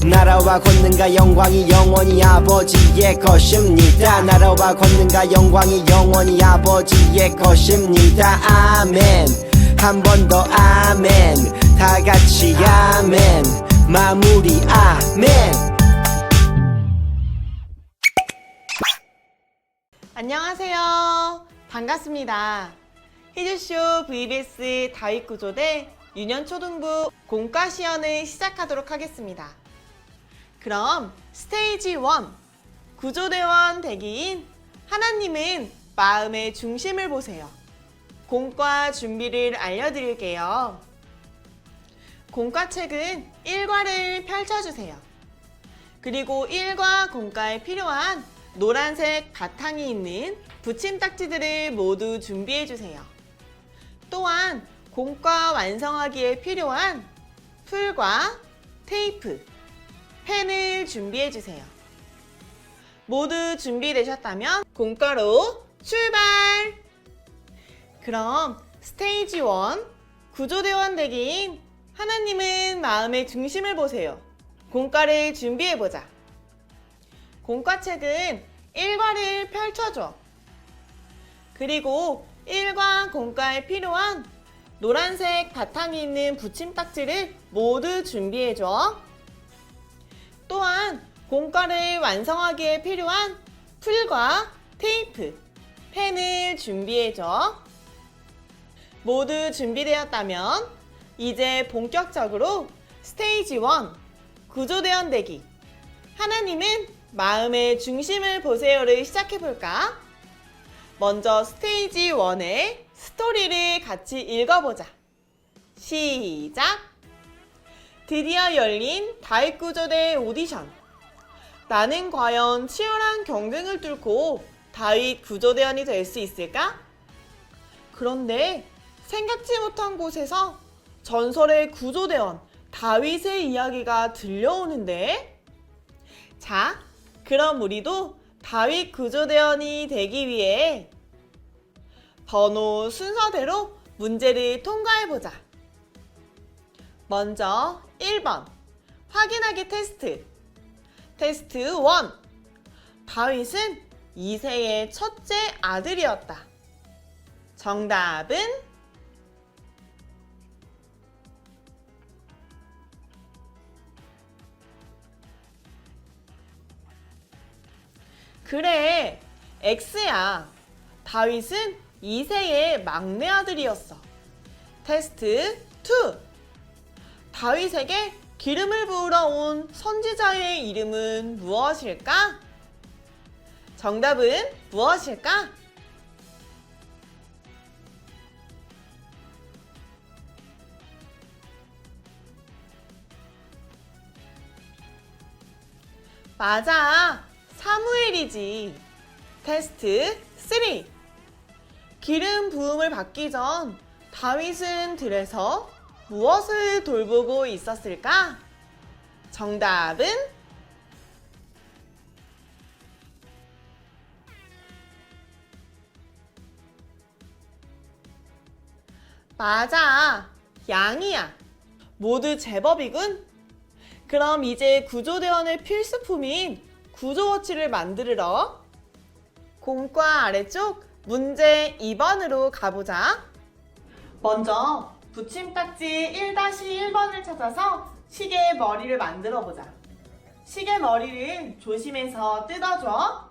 나라와 권능과 영광이 영원히 아버지의 것입니다. 나라와 권능과 영광이 영원히 아버지의 것입니다. 아멘. 한 번 더 아멘. 다 같이 아멘. 마무리 아멘. 안녕하세요. 반갑습니다. 히즈쇼 VBS 다윗구조대 유년초등부 공과 시연을 시작하도록 하겠습니다. 그럼 스테이지 1 구조대원 대기인 하나님은 마음의 중심을 보세요. 공과 준비를 알려드릴게요. 공과책은 1과를 펼쳐주세요. 그리고 1과 공과에 필요한 노란색 바탕이 있는 붙임딱지들을 모두 준비해주세요. 또한 공과 완성하기에 필요한 풀과 테이프, 펜을 준비해주세요. 모두 준비되셨다면 공과로 출발! 그럼 스테이지 1 구조대원 대기인 하나님은 마음의 중심을 보세요. 공과를 준비해보자. 공과책은 1과를 펼쳐줘. 그리고 1과 공과에 필요한 노란색 바탕이 있는 붙임딱지를 모두 준비해줘. 또한 공과를 완성하기에 필요한 풀과 테이프, 펜을 준비해줘. 모두 준비되었다면 이제 본격적으로 스테이지 1 구조대원 되기 하나님은 마음의 중심을 보세요를 시작해볼까? 먼저 스테이지 1의 스토리를 같이 읽어보자. 시작! 드디어 열린 다윗 구조대 오디션. 나는 과연 치열한 경쟁을 뚫고 다윗 구조대원이 될 수 있을까? 그런데 생각지 못한 곳에서 전설의 구조대원 다윗의 이야기가 들려오는데? 자, 그럼 우리도 다윗 구조대원이 되기 위해 번호 순서대로 문제를 통과해보자. 먼저 1번 확인하기 테스트. 테스트 1. 다윗은 이새의 첫째 아들이었다. 정답은 그래, X야. 다윗은 이새의 막내 아들이었어. 테스트 2. 다윗에게 기름을 부으러 온 선지자의 이름은 무엇일까? 정답은 무엇일까? 맞아, 사무엘이지. 테스트 3. 기름 부음을 받기 전 다윗은 들에서 무엇을 돌보고 있었을까? 정답은 맞아, 양이야. 모두 제법이군. 그럼 이제 구조대원의 필수품인 구조워치를 만들으러 공과 아래쪽 문제 2번으로 가보자. 먼저 붙임딱지 1-1번을 찾아서 시계 머리를 만들어 보자. 시계 머리를 조심해서 뜯어줘.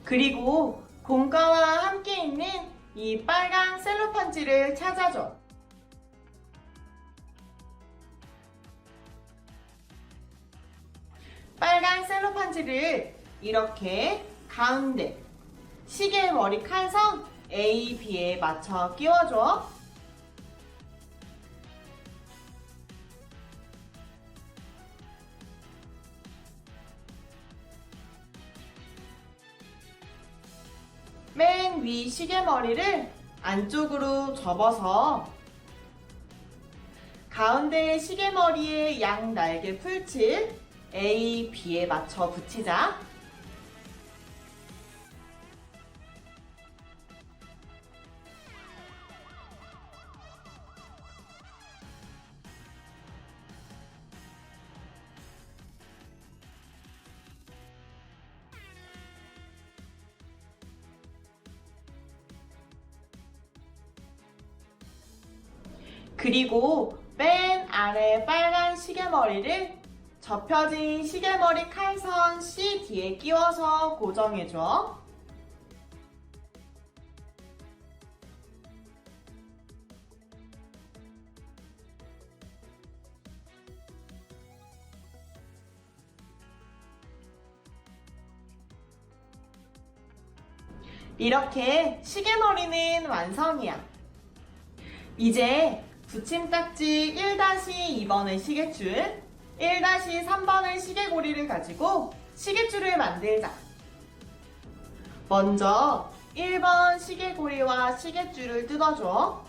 그리고 공과와 함께 있는 이 빨간 셀로판지를 찾아줘. 빨간 셀로판지를 이렇게 가운데 시계 머리 칼선 A, B에 맞춰 끼워줘. 맨 위 시계머리를 안쪽으로 접어서 가운데 시계머리의 양 날개 풀칠 A, B에 맞춰 붙이자. 그리고 맨 아래 빨간 시계머리를 접혀진 시계머리 칼선 C 뒤에 끼워서 고정해줘. 이렇게 시계머리는 완성이야. 이제 붙임딱지 1-2번의 시계줄, 1-3번의 시계고리를 가지고 시계줄을 만들자. 먼저 1번 시계고리와 시계줄을 뜯어줘.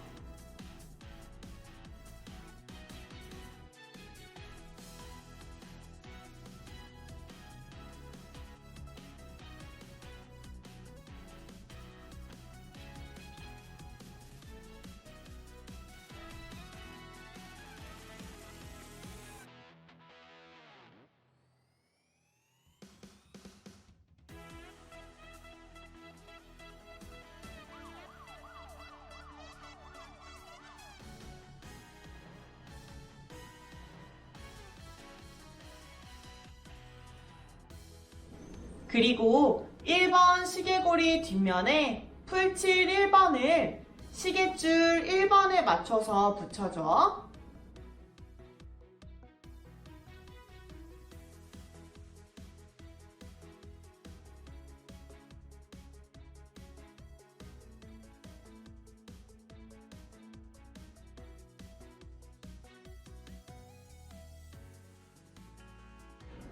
그리고 1번 시계고리 뒷면에 풀칠 1번을 시계줄 1번에 맞춰서 붙여줘.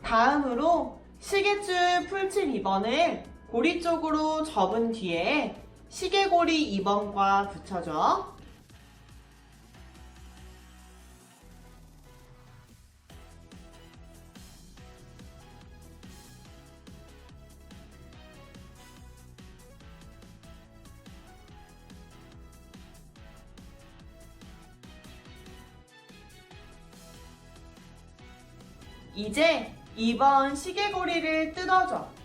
다음으로 시계줄 풀칠 2번을 고리 쪽으로 접은 뒤에 시계고리 2번과 붙여줘. 이제 2번 시계고리를 뜯어줘.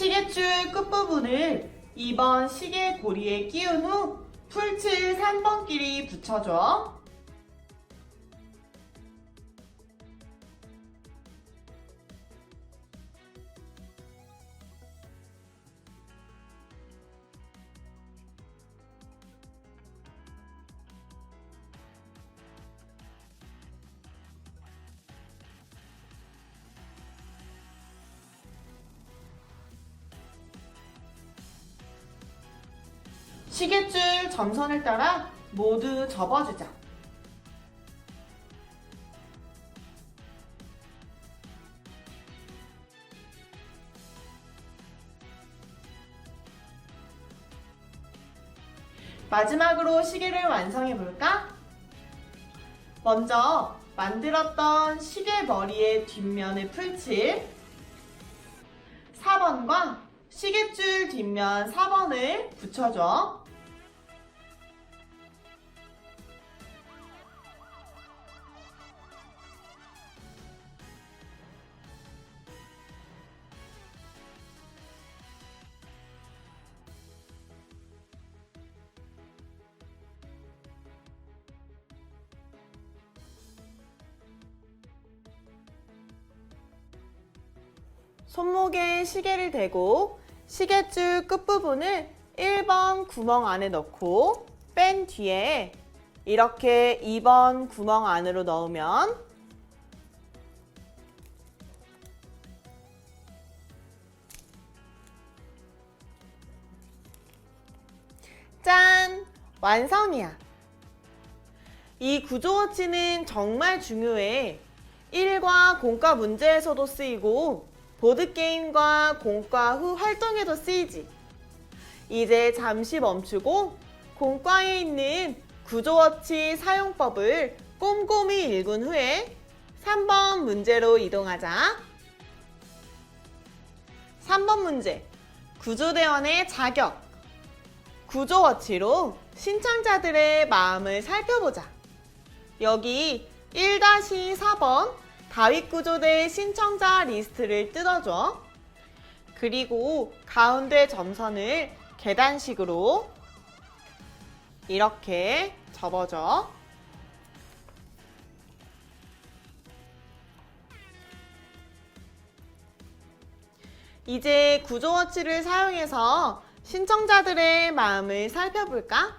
시계줄 끝부분을 2번 시계고리에 끼운 후 풀칠 3번끼리 붙여줘. 시계줄 점선을 따라 모두 접어주자. 마지막으로 시계를 완성해 볼까? 먼저 만들었던 시계 머리의 뒷면에 풀칠 4번과 시계줄 뒷면 4번을 붙여줘. 손목에 시계를 대고 시계줄 끝부분을 1번 구멍 안에 넣고 뺀 뒤에 이렇게 2번 구멍 안으로 넣으면 짠! 완성이야. 이 구조워치는 정말 중요해. 1과 공과 문제에서도 쓰이고 보드게임과 공과 후 활동에도 쓰이지. 이제 잠시 멈추고 공과에 있는 구조워치 사용법을 꼼꼼히 읽은 후에 3번 문제로 이동하자. 3번 문제. 구조대원의 자격. 구조워치로 신청자들의 마음을 살펴보자. 여기 1-4번 다윗구조대 신청자 리스트를 뜯어줘. 그리고 가운데 점선을 계단식으로 이렇게 접어줘. 이제 구조워치를 사용해서 신청자들의 마음을 살펴볼까?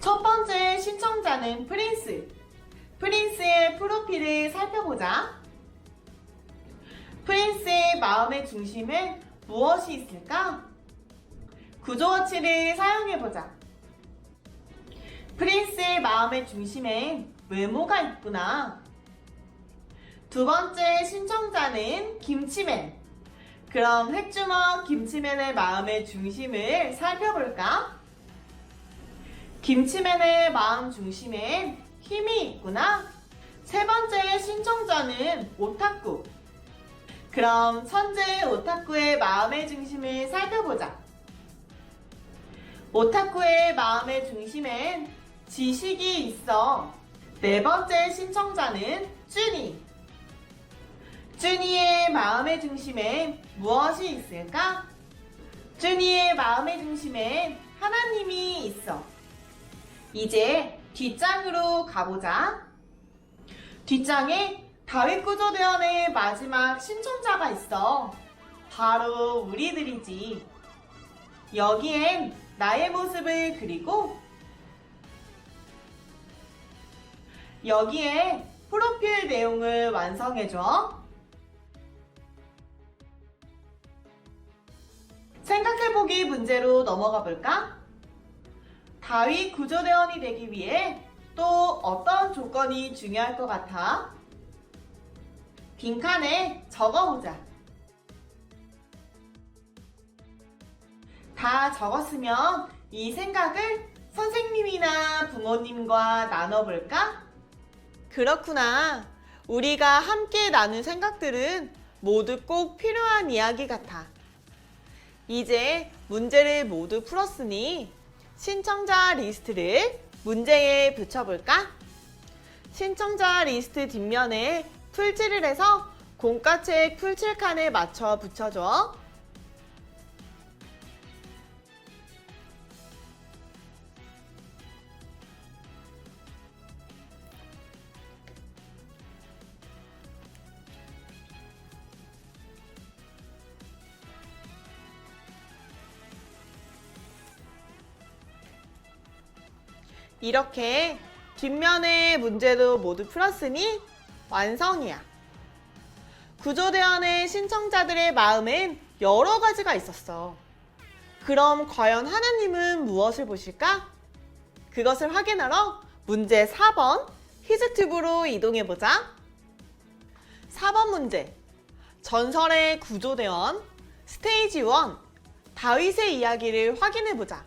첫 번째 신청자는 프린스. 프린스의 프로필을 살펴보자. 프린스의 마음의 중심엔 무엇이 있을까? 구조워치를 사용해보자. 프린스의 마음의 중심엔 외모가 있구나. 두 번째 신청자는 김치맨. 그럼 획주먹 김치맨의 마음의 중심을 살펴볼까? 김치맨의 마음 중심엔 힘이 있구나. 세 번째 신청자는 오타쿠. 그럼 천재 오타쿠의 마음의 중심을 살펴보자. 오타쿠의 마음의 중심엔 지식이 있어. 네 번째 신청자는 쭈니. 쭈니의 마음의 중심엔 무엇이 있을까? 쭈니의 마음의 중심엔 하나님이 있어. 이제 뒷장으로 가보자. 뒷장에 다윗구조대원의 마지막 신청자가 있어. 바로 우리들이지. 여기엔 나의 모습을 그리고 여기에 프로필 내용을 완성해줘. 생각해보기 문제로 넘어가 볼까? 다윗 구조대원이 되기 위해 또 어떤 조건이 중요할 것 같아? 빈칸에 적어보자. 다 적었으면 이 생각을 선생님이나 부모님과 나눠볼까? 그렇구나. 우리가 함께 나눈 생각들은 모두 꼭 필요한 이야기 같아. 이제 문제를 모두 풀었으니 신청자 리스트를 문제에 붙여볼까? 신청자 리스트 뒷면에 풀칠을 해서 공과책 풀칠칸에 맞춰 붙여줘. 이렇게 뒷면의 문제도 모두 풀었으니 완성이야. 구조대원의 신청자들의 마음엔 여러 가지가 있었어. 그럼 과연 하나님은 무엇을 보실까? 그것을 확인하러 문제 4번 히즈튜브로 이동해보자. 4번 문제. 전설의 구조대원 스테이지 1 다윗의 이야기를 확인해보자.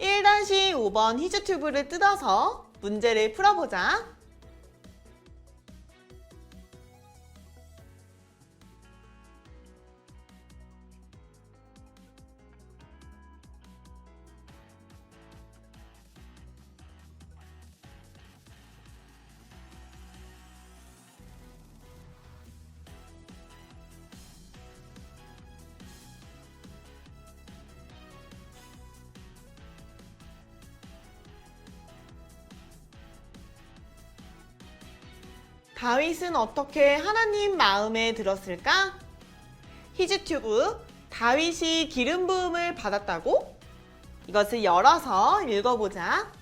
1-5번 히즈튜브를 뜯어서 문제를 풀어보자. 다윗은 어떻게 하나님 마음에 들었을까? 히즈튜브 다윗이 기름 부음을 받았다고? 이것을 열어서 읽어보자.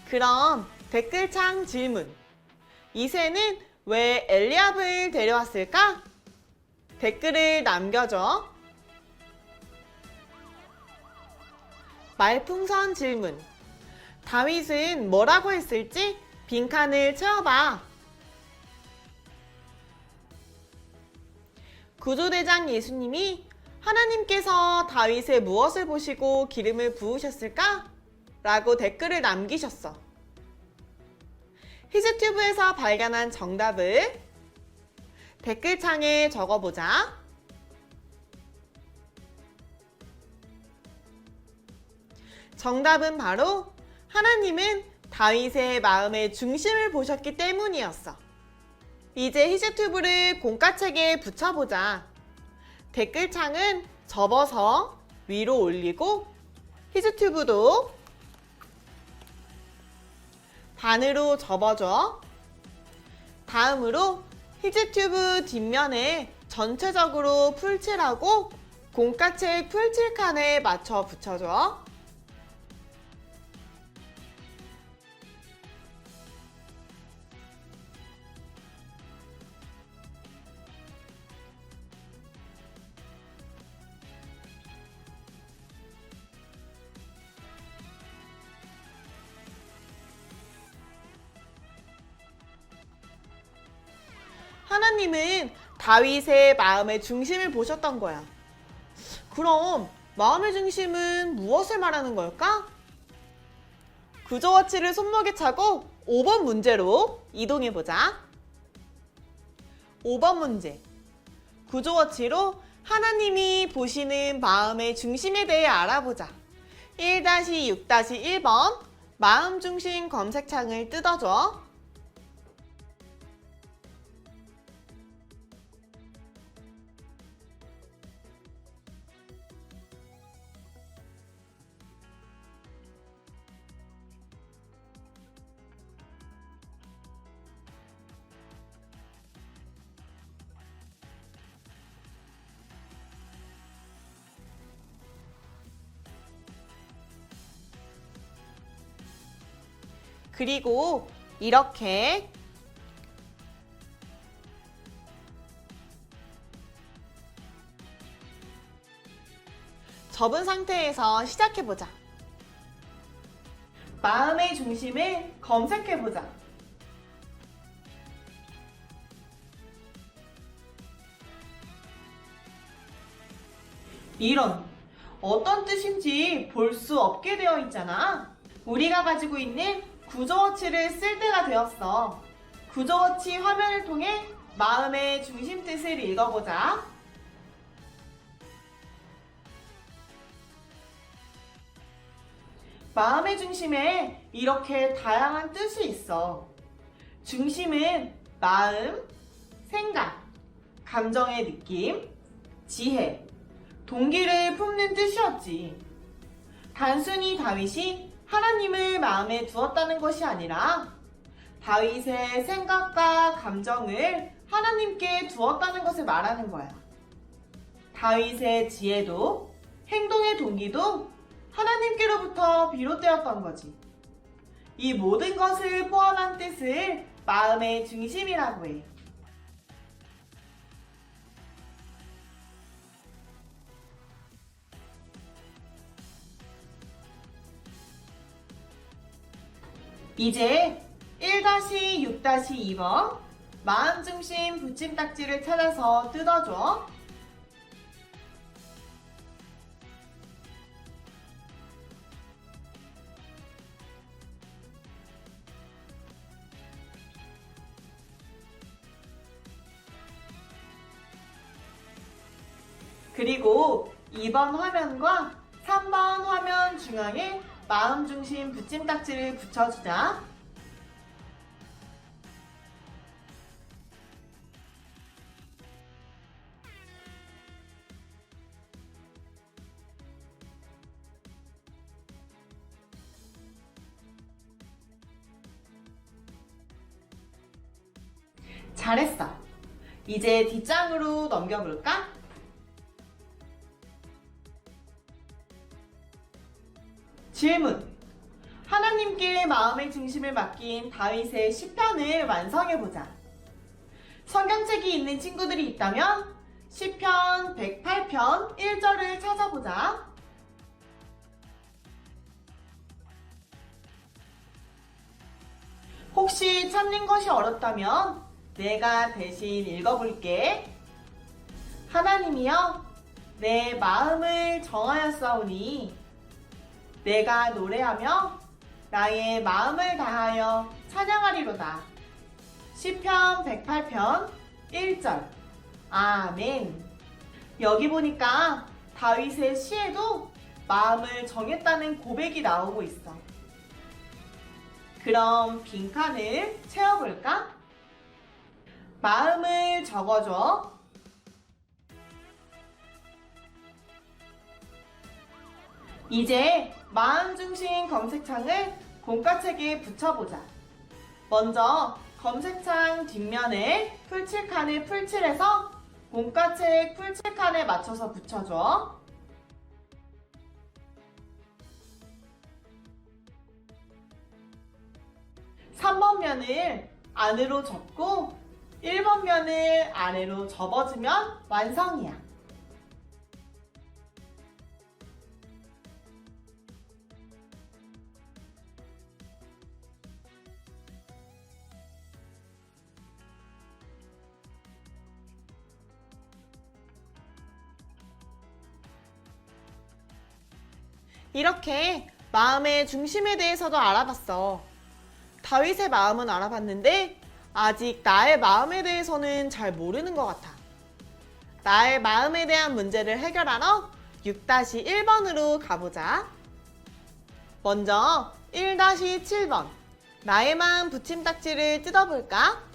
그럼 댓글창 질문. 이새는 왜 엘리압을 데려왔을까? 댓글을 남겨줘. 말풍선 질문. 다윗은 뭐라고 했을지 빈칸을 채워봐. 구조대장 예수님이 하나님께서 다윗의 무엇을 보시고 기름을 부으셨을까? 라고 댓글을 남기셨어. 히즈튜브에서 발견한 정답을 댓글창에 적어보자. 정답은 바로 하나님은 다윗의 마음의 중심을 보셨기 때문이었어. 이제 히즈튜브를 공과책에 붙여보자. 댓글창은 접어서 위로 올리고 히즈튜브도 반으로 접어줘. 다음으로 히즈튜브 뒷면에 전체적으로 풀칠하고 공과책 풀칠칸에 맞춰 붙여줘. 하나님은 다윗의 마음의 중심을 보셨던 거야. 그럼 마음의 중심은 무엇을 말하는 걸까? 구조워치를 손목에 차고 5번 문제로 이동해보자. 5번 문제. 구조워치로 하나님이 보시는 마음의 중심에 대해 알아보자. 1-6-1번 마음 중심 검색창을 뜯어줘. 그리고 이렇게 접은 상태에서 시작해보자. 마음의 중심을 검색해보자. 이런, 어떤 뜻인지 볼 수 없게 되어 있잖아. 우리가 가지고 있는 구조워치를 쓸 때가 되었어. 구조워치 화면을 통해 마음의 중심 뜻을 읽어보자. 마음의 중심에 이렇게 다양한 뜻이 있어. 중심은 마음, 생각, 감정의 느낌, 지혜, 동기를 품는 뜻이었지. 단순히 다윗이 하나님을 마음에 두었다는 것이 아니라 다윗의 생각과 감정을 하나님께 두었다는 것을 말하는 거야. 다윗의 지혜도 행동의 동기도 하나님께로부터 비롯되었던 거지. 이 모든 것을 포함한 뜻을 마음의 중심이라고 해. 이제 1-6-2번 마음 중심 붙임딱지를 찾아서 뜯어줘. 그리고 2번 화면과 3번 화면 중앙에 마음 중심 붙임딱지를 붙여주자. 잘했어. 이제 뒷장으로 넘겨볼까? 질문. 하나님께 마음의 중심을 맡긴 다윗의 시편을 완성해보자. 성경책이 있는 친구들이 있다면 시편 108편 1절을 찾아보자. 혹시 찾는 것이 어렵다면 내가 대신 읽어볼게. 하나님이여, 내 마음을 정하였사오니 내가 노래하며 나의 마음을 다하여 찬양하리로다. 시편 108편 1절. 아멘. 여기 보니까 다윗의 시에도 마음을 정했다는 고백이 나오고 있어. 그럼 빈칸을 채워볼까? 마음을 적어줘. 이제 마음 중심 검색창을 공과책에 붙여보자. 먼저 검색창 뒷면에 풀칠칸을 풀칠해서 공과책 풀칠칸에 맞춰서 붙여줘. 3번 면을 안으로 접고 1번 면을 아래로 접어주면 완성이야. 이렇게 마음의 중심에 대해서도 알아봤어. 다윗의 마음은 알아봤는데 아직 나의 마음에 대해서는 잘 모르는 것 같아. 나의 마음에 대한 문제를 해결하러 6-1번으로 가보자. 먼저 1-7번. 나의 마음 붙임딱지를 뜯어볼까?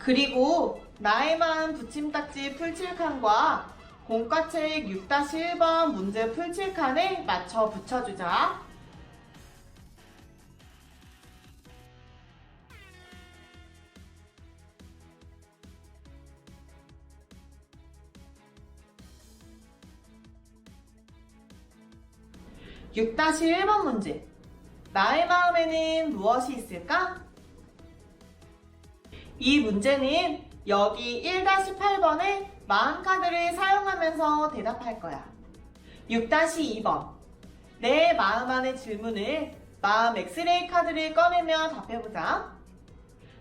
그리고 나의 마음 붙임딱지 풀칠칸과 공과책 6-1번 문제 풀칠칸에 맞춰 붙여주자. (6-1번) 문제. 나의 마음에는 무엇이 있을까? 이 문제는 여기 1-8번에 마음 카드를 사용하면서 대답할 거야. 6-2번. 내 마음 안의 질문을 마음 엑스레이 카드를 꺼내며 답해보자.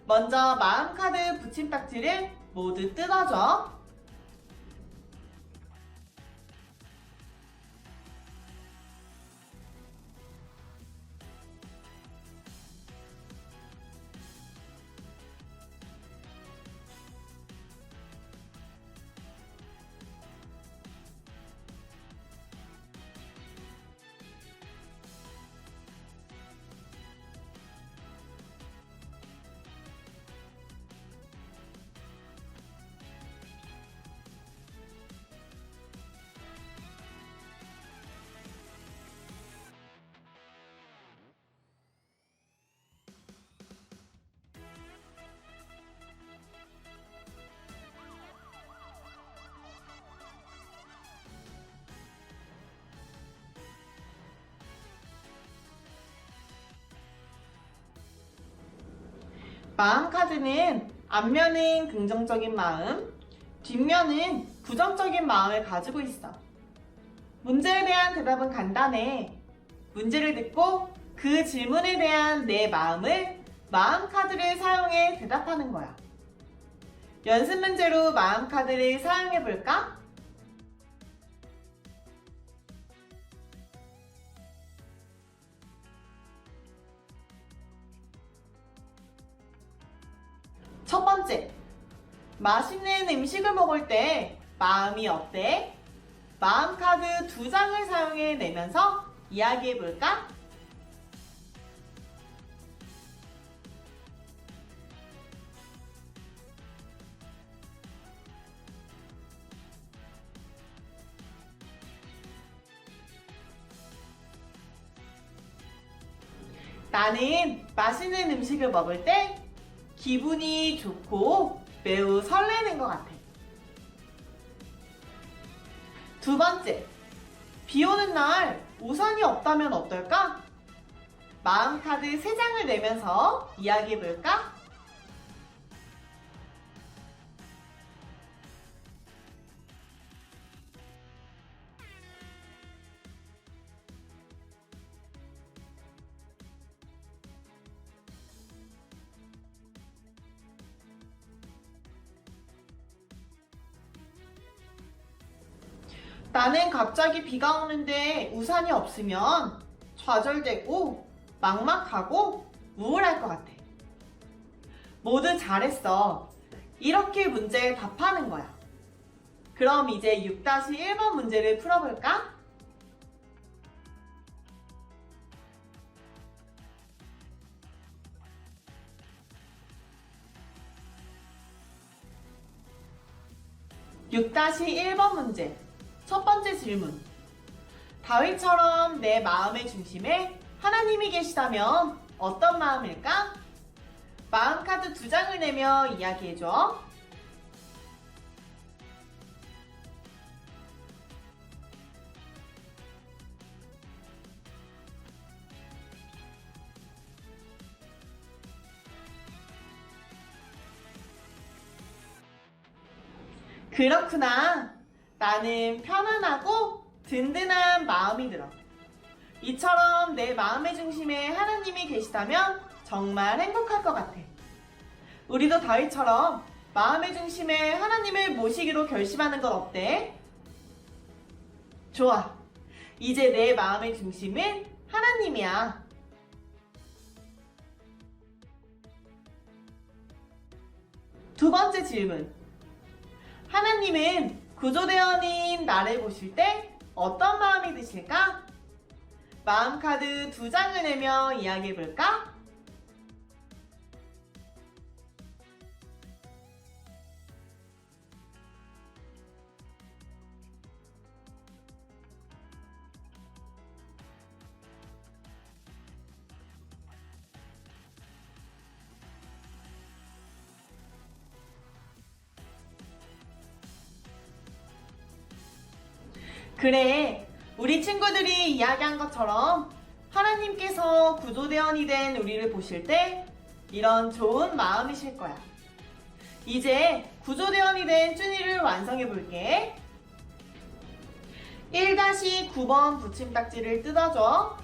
먼저 마음 카드 붙임딱지를 모두 뜯어줘. 마음 카드는 앞면은 긍정적인 마음, 뒷면은 부정적인 마음을 가지고 있어. 문제에 대한 대답은 간단해. 문제를 듣고 그 질문에 대한 내 마음을 마음 카드를 사용해 대답하는 거야. 연습 문제로 마음 카드를 사용해 볼까? 첫 번째, 맛있는 음식을 먹을 때 마음이 어때? 마음 카드 2장을 사용해 내면서 이야기해 볼까? 나는 맛있는 음식을 먹을 때 기분이 좋고 매우 설레는 것 같아. 두 번째, 비 오는 날 우산이 없다면 어떨까? 마음 카드 3장을 내면서 이야기해 볼까? 나는 갑자기 비가 오는데 우산이 없으면 좌절되고 막막하고 우울할 것 같아. 모두 잘했어. 이렇게 문제에 답하는 거야. 그럼 이제 6-1번 문제를 풀어볼까? (6-1번) 문제. 첫 번째 질문. 다윗처럼 내 마음의 중심에 하나님이 계시다면 어떤 마음일까? 마음 카드 2장을 내며 이야기해줘. 그렇구나. 나는 편안하고 든든한 마음이 들어. 이처럼 내 마음의 중심에 하나님이 계시다면 정말 행복할 것 같아. 우리도 다윗처럼 마음의 중심에 하나님을 모시기로 결심하는 건 어때? 좋아. 이제 내 마음의 중심은 하나님이야. 두 번째 질문. 하나님은 구조대원인 나를 보실 때 어떤 마음이 드실까? 마음 카드 2장을 내며 이야기해볼까? 그래, 우리 친구들이 이야기한 것처럼 하나님께서 구조대원이 된 우리를 보실 때 이런 좋은 마음이실 거야. 이제 구조대원이 된 쭈니를 완성해 볼게. 1-9번 붙임딱지를 뜯어줘.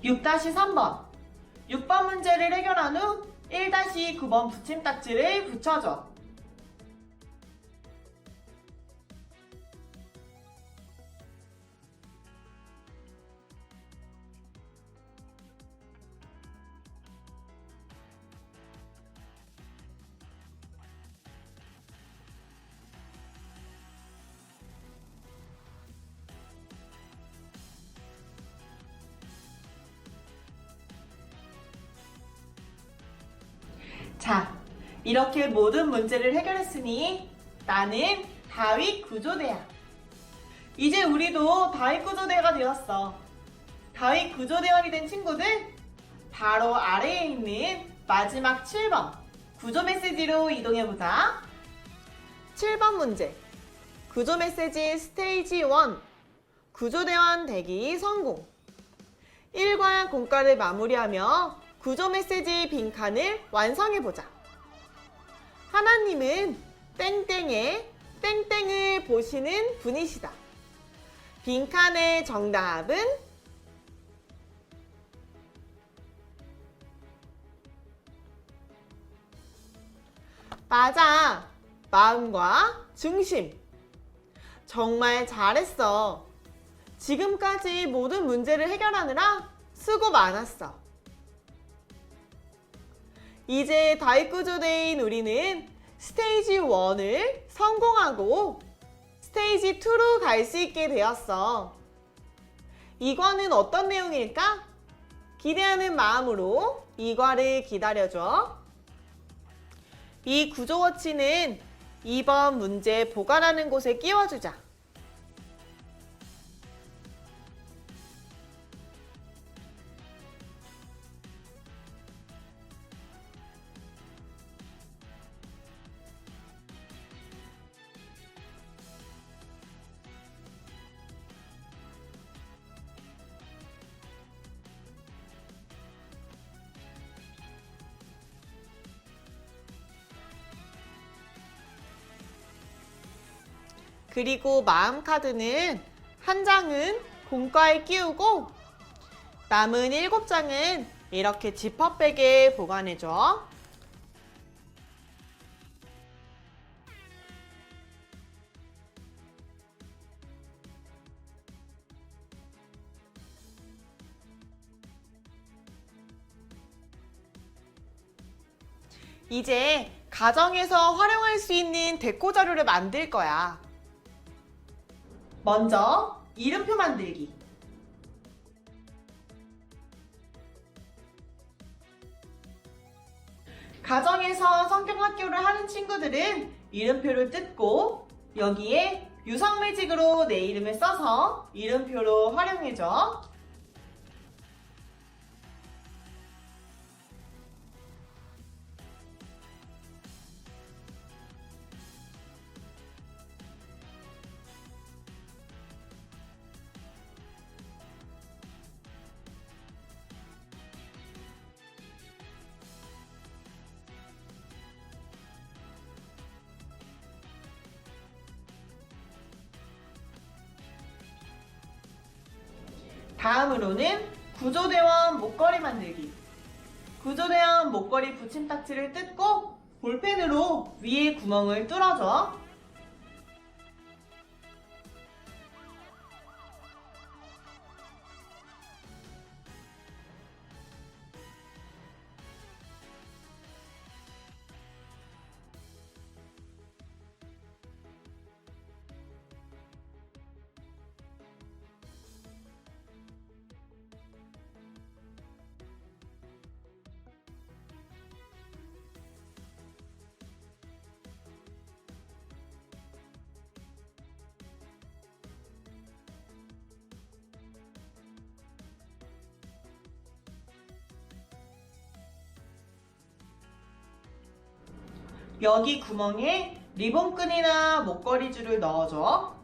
(6-3번) 6번 문제를 해결한 후 1-9번 붙임딱지를 붙여줘. 자, 이렇게 모든 문제를 해결했으니 나는 다윗 구조대야. 이제 우리도 다윗 구조대가 되었어. 다윗 구조대원이 된 친구들, 바로 아래에 있는 마지막 7번 구조 메시지로 이동해보자. 7번 문제. 구조 메시지 스테이지 1 구조대원 되기 성공. 1과 공과를 마무리하며 구조 메시지 빈칸을 완성해보자. 하나님은 땡땡의 땡땡을 보시는 분이시다. 빈칸의 정답은 맞아. 마음과 중심. 정말 잘했어. 지금까지 모든 문제를 해결하느라 수고 많았어. 이제 다윗 구조대인 우리는 스테이지 1을 성공하고 스테이지 2로 갈 수 있게 되었어. 이과는 어떤 내용일까? 기대하는 마음으로 이과를 기다려줘. 이 구조워치는 2번 문제 보관하는 곳에 끼워주자. 그리고 마음 카드는 한 장은 공과에 끼우고 남은 7장은 이렇게 지퍼백에 보관해줘. 이제 가정에서 활용할 수 있는 데코 자료를 만들 거야. 먼저 이름표 만들기. 가정에서 성경학교를 하는 친구들은 이름표를 뜯고 여기에 유성 매직으로 내 이름을 써서 이름표로 활용해줘. 다음으로는 구조대원 목걸이 만들기. 구조대원 목걸이 붙임딱지를 뜯고 볼펜으로 위에 구멍을 뚫어줘. 여기 구멍에 리본끈이나 목걸이 줄을 넣어줘.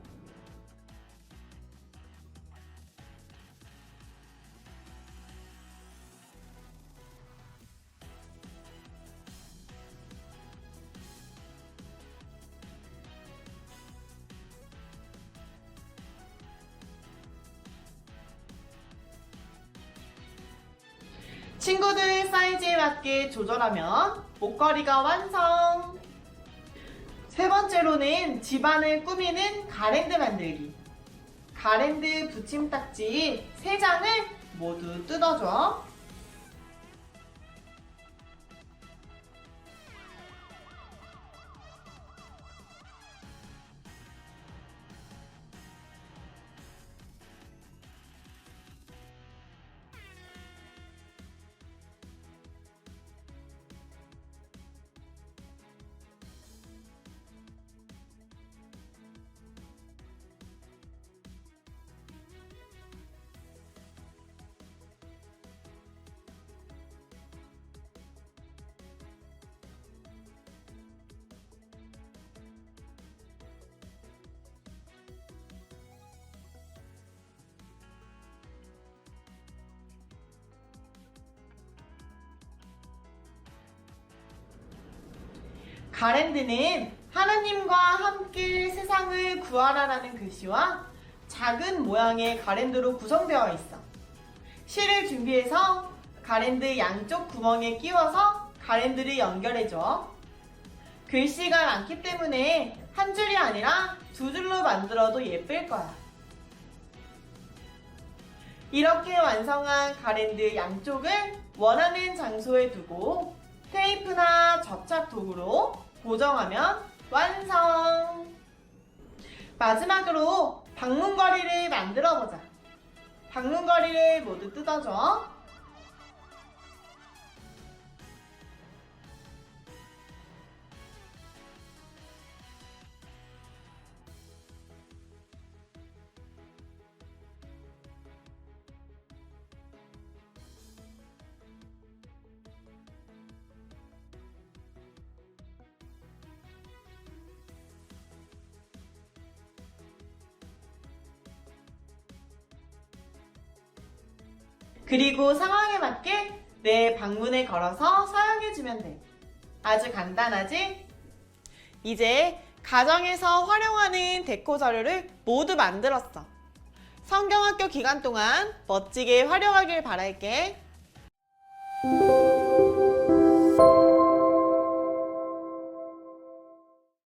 친구들 사이즈에 맞게 조절하면 목걸이가 완성! 세 번째로는 집안을 꾸미는 가랜드 만들기. 가랜드 붙임딱지 3장을 모두 뜯어줘. 가랜드는 하나님과 함께 세상을 구하라라는 글씨와 작은 모양의 가랜드로 구성되어 있어. 실을 준비해서 가랜드 양쪽 구멍에 끼워서 가랜드를 연결해줘. 글씨가 많기 때문에 한 줄이 아니라 2줄로 만들어도 예쁠 거야. 이렇게 완성한 가랜드 양쪽을 원하는 장소에 두고 테이프나 접착 도구로 고정하면 완성! 마지막으로 방문거리를 만들어보자. 방문거리를 모두 뜯어줘. 그리고 상황에 맞게 내 방문에 걸어서 사용해주면 돼. 아주 간단하지? 이제 가정에서 활용하는 데코 자료를 모두 만들었어. 성경학교 기간 동안 멋지게 활용하길 바랄게.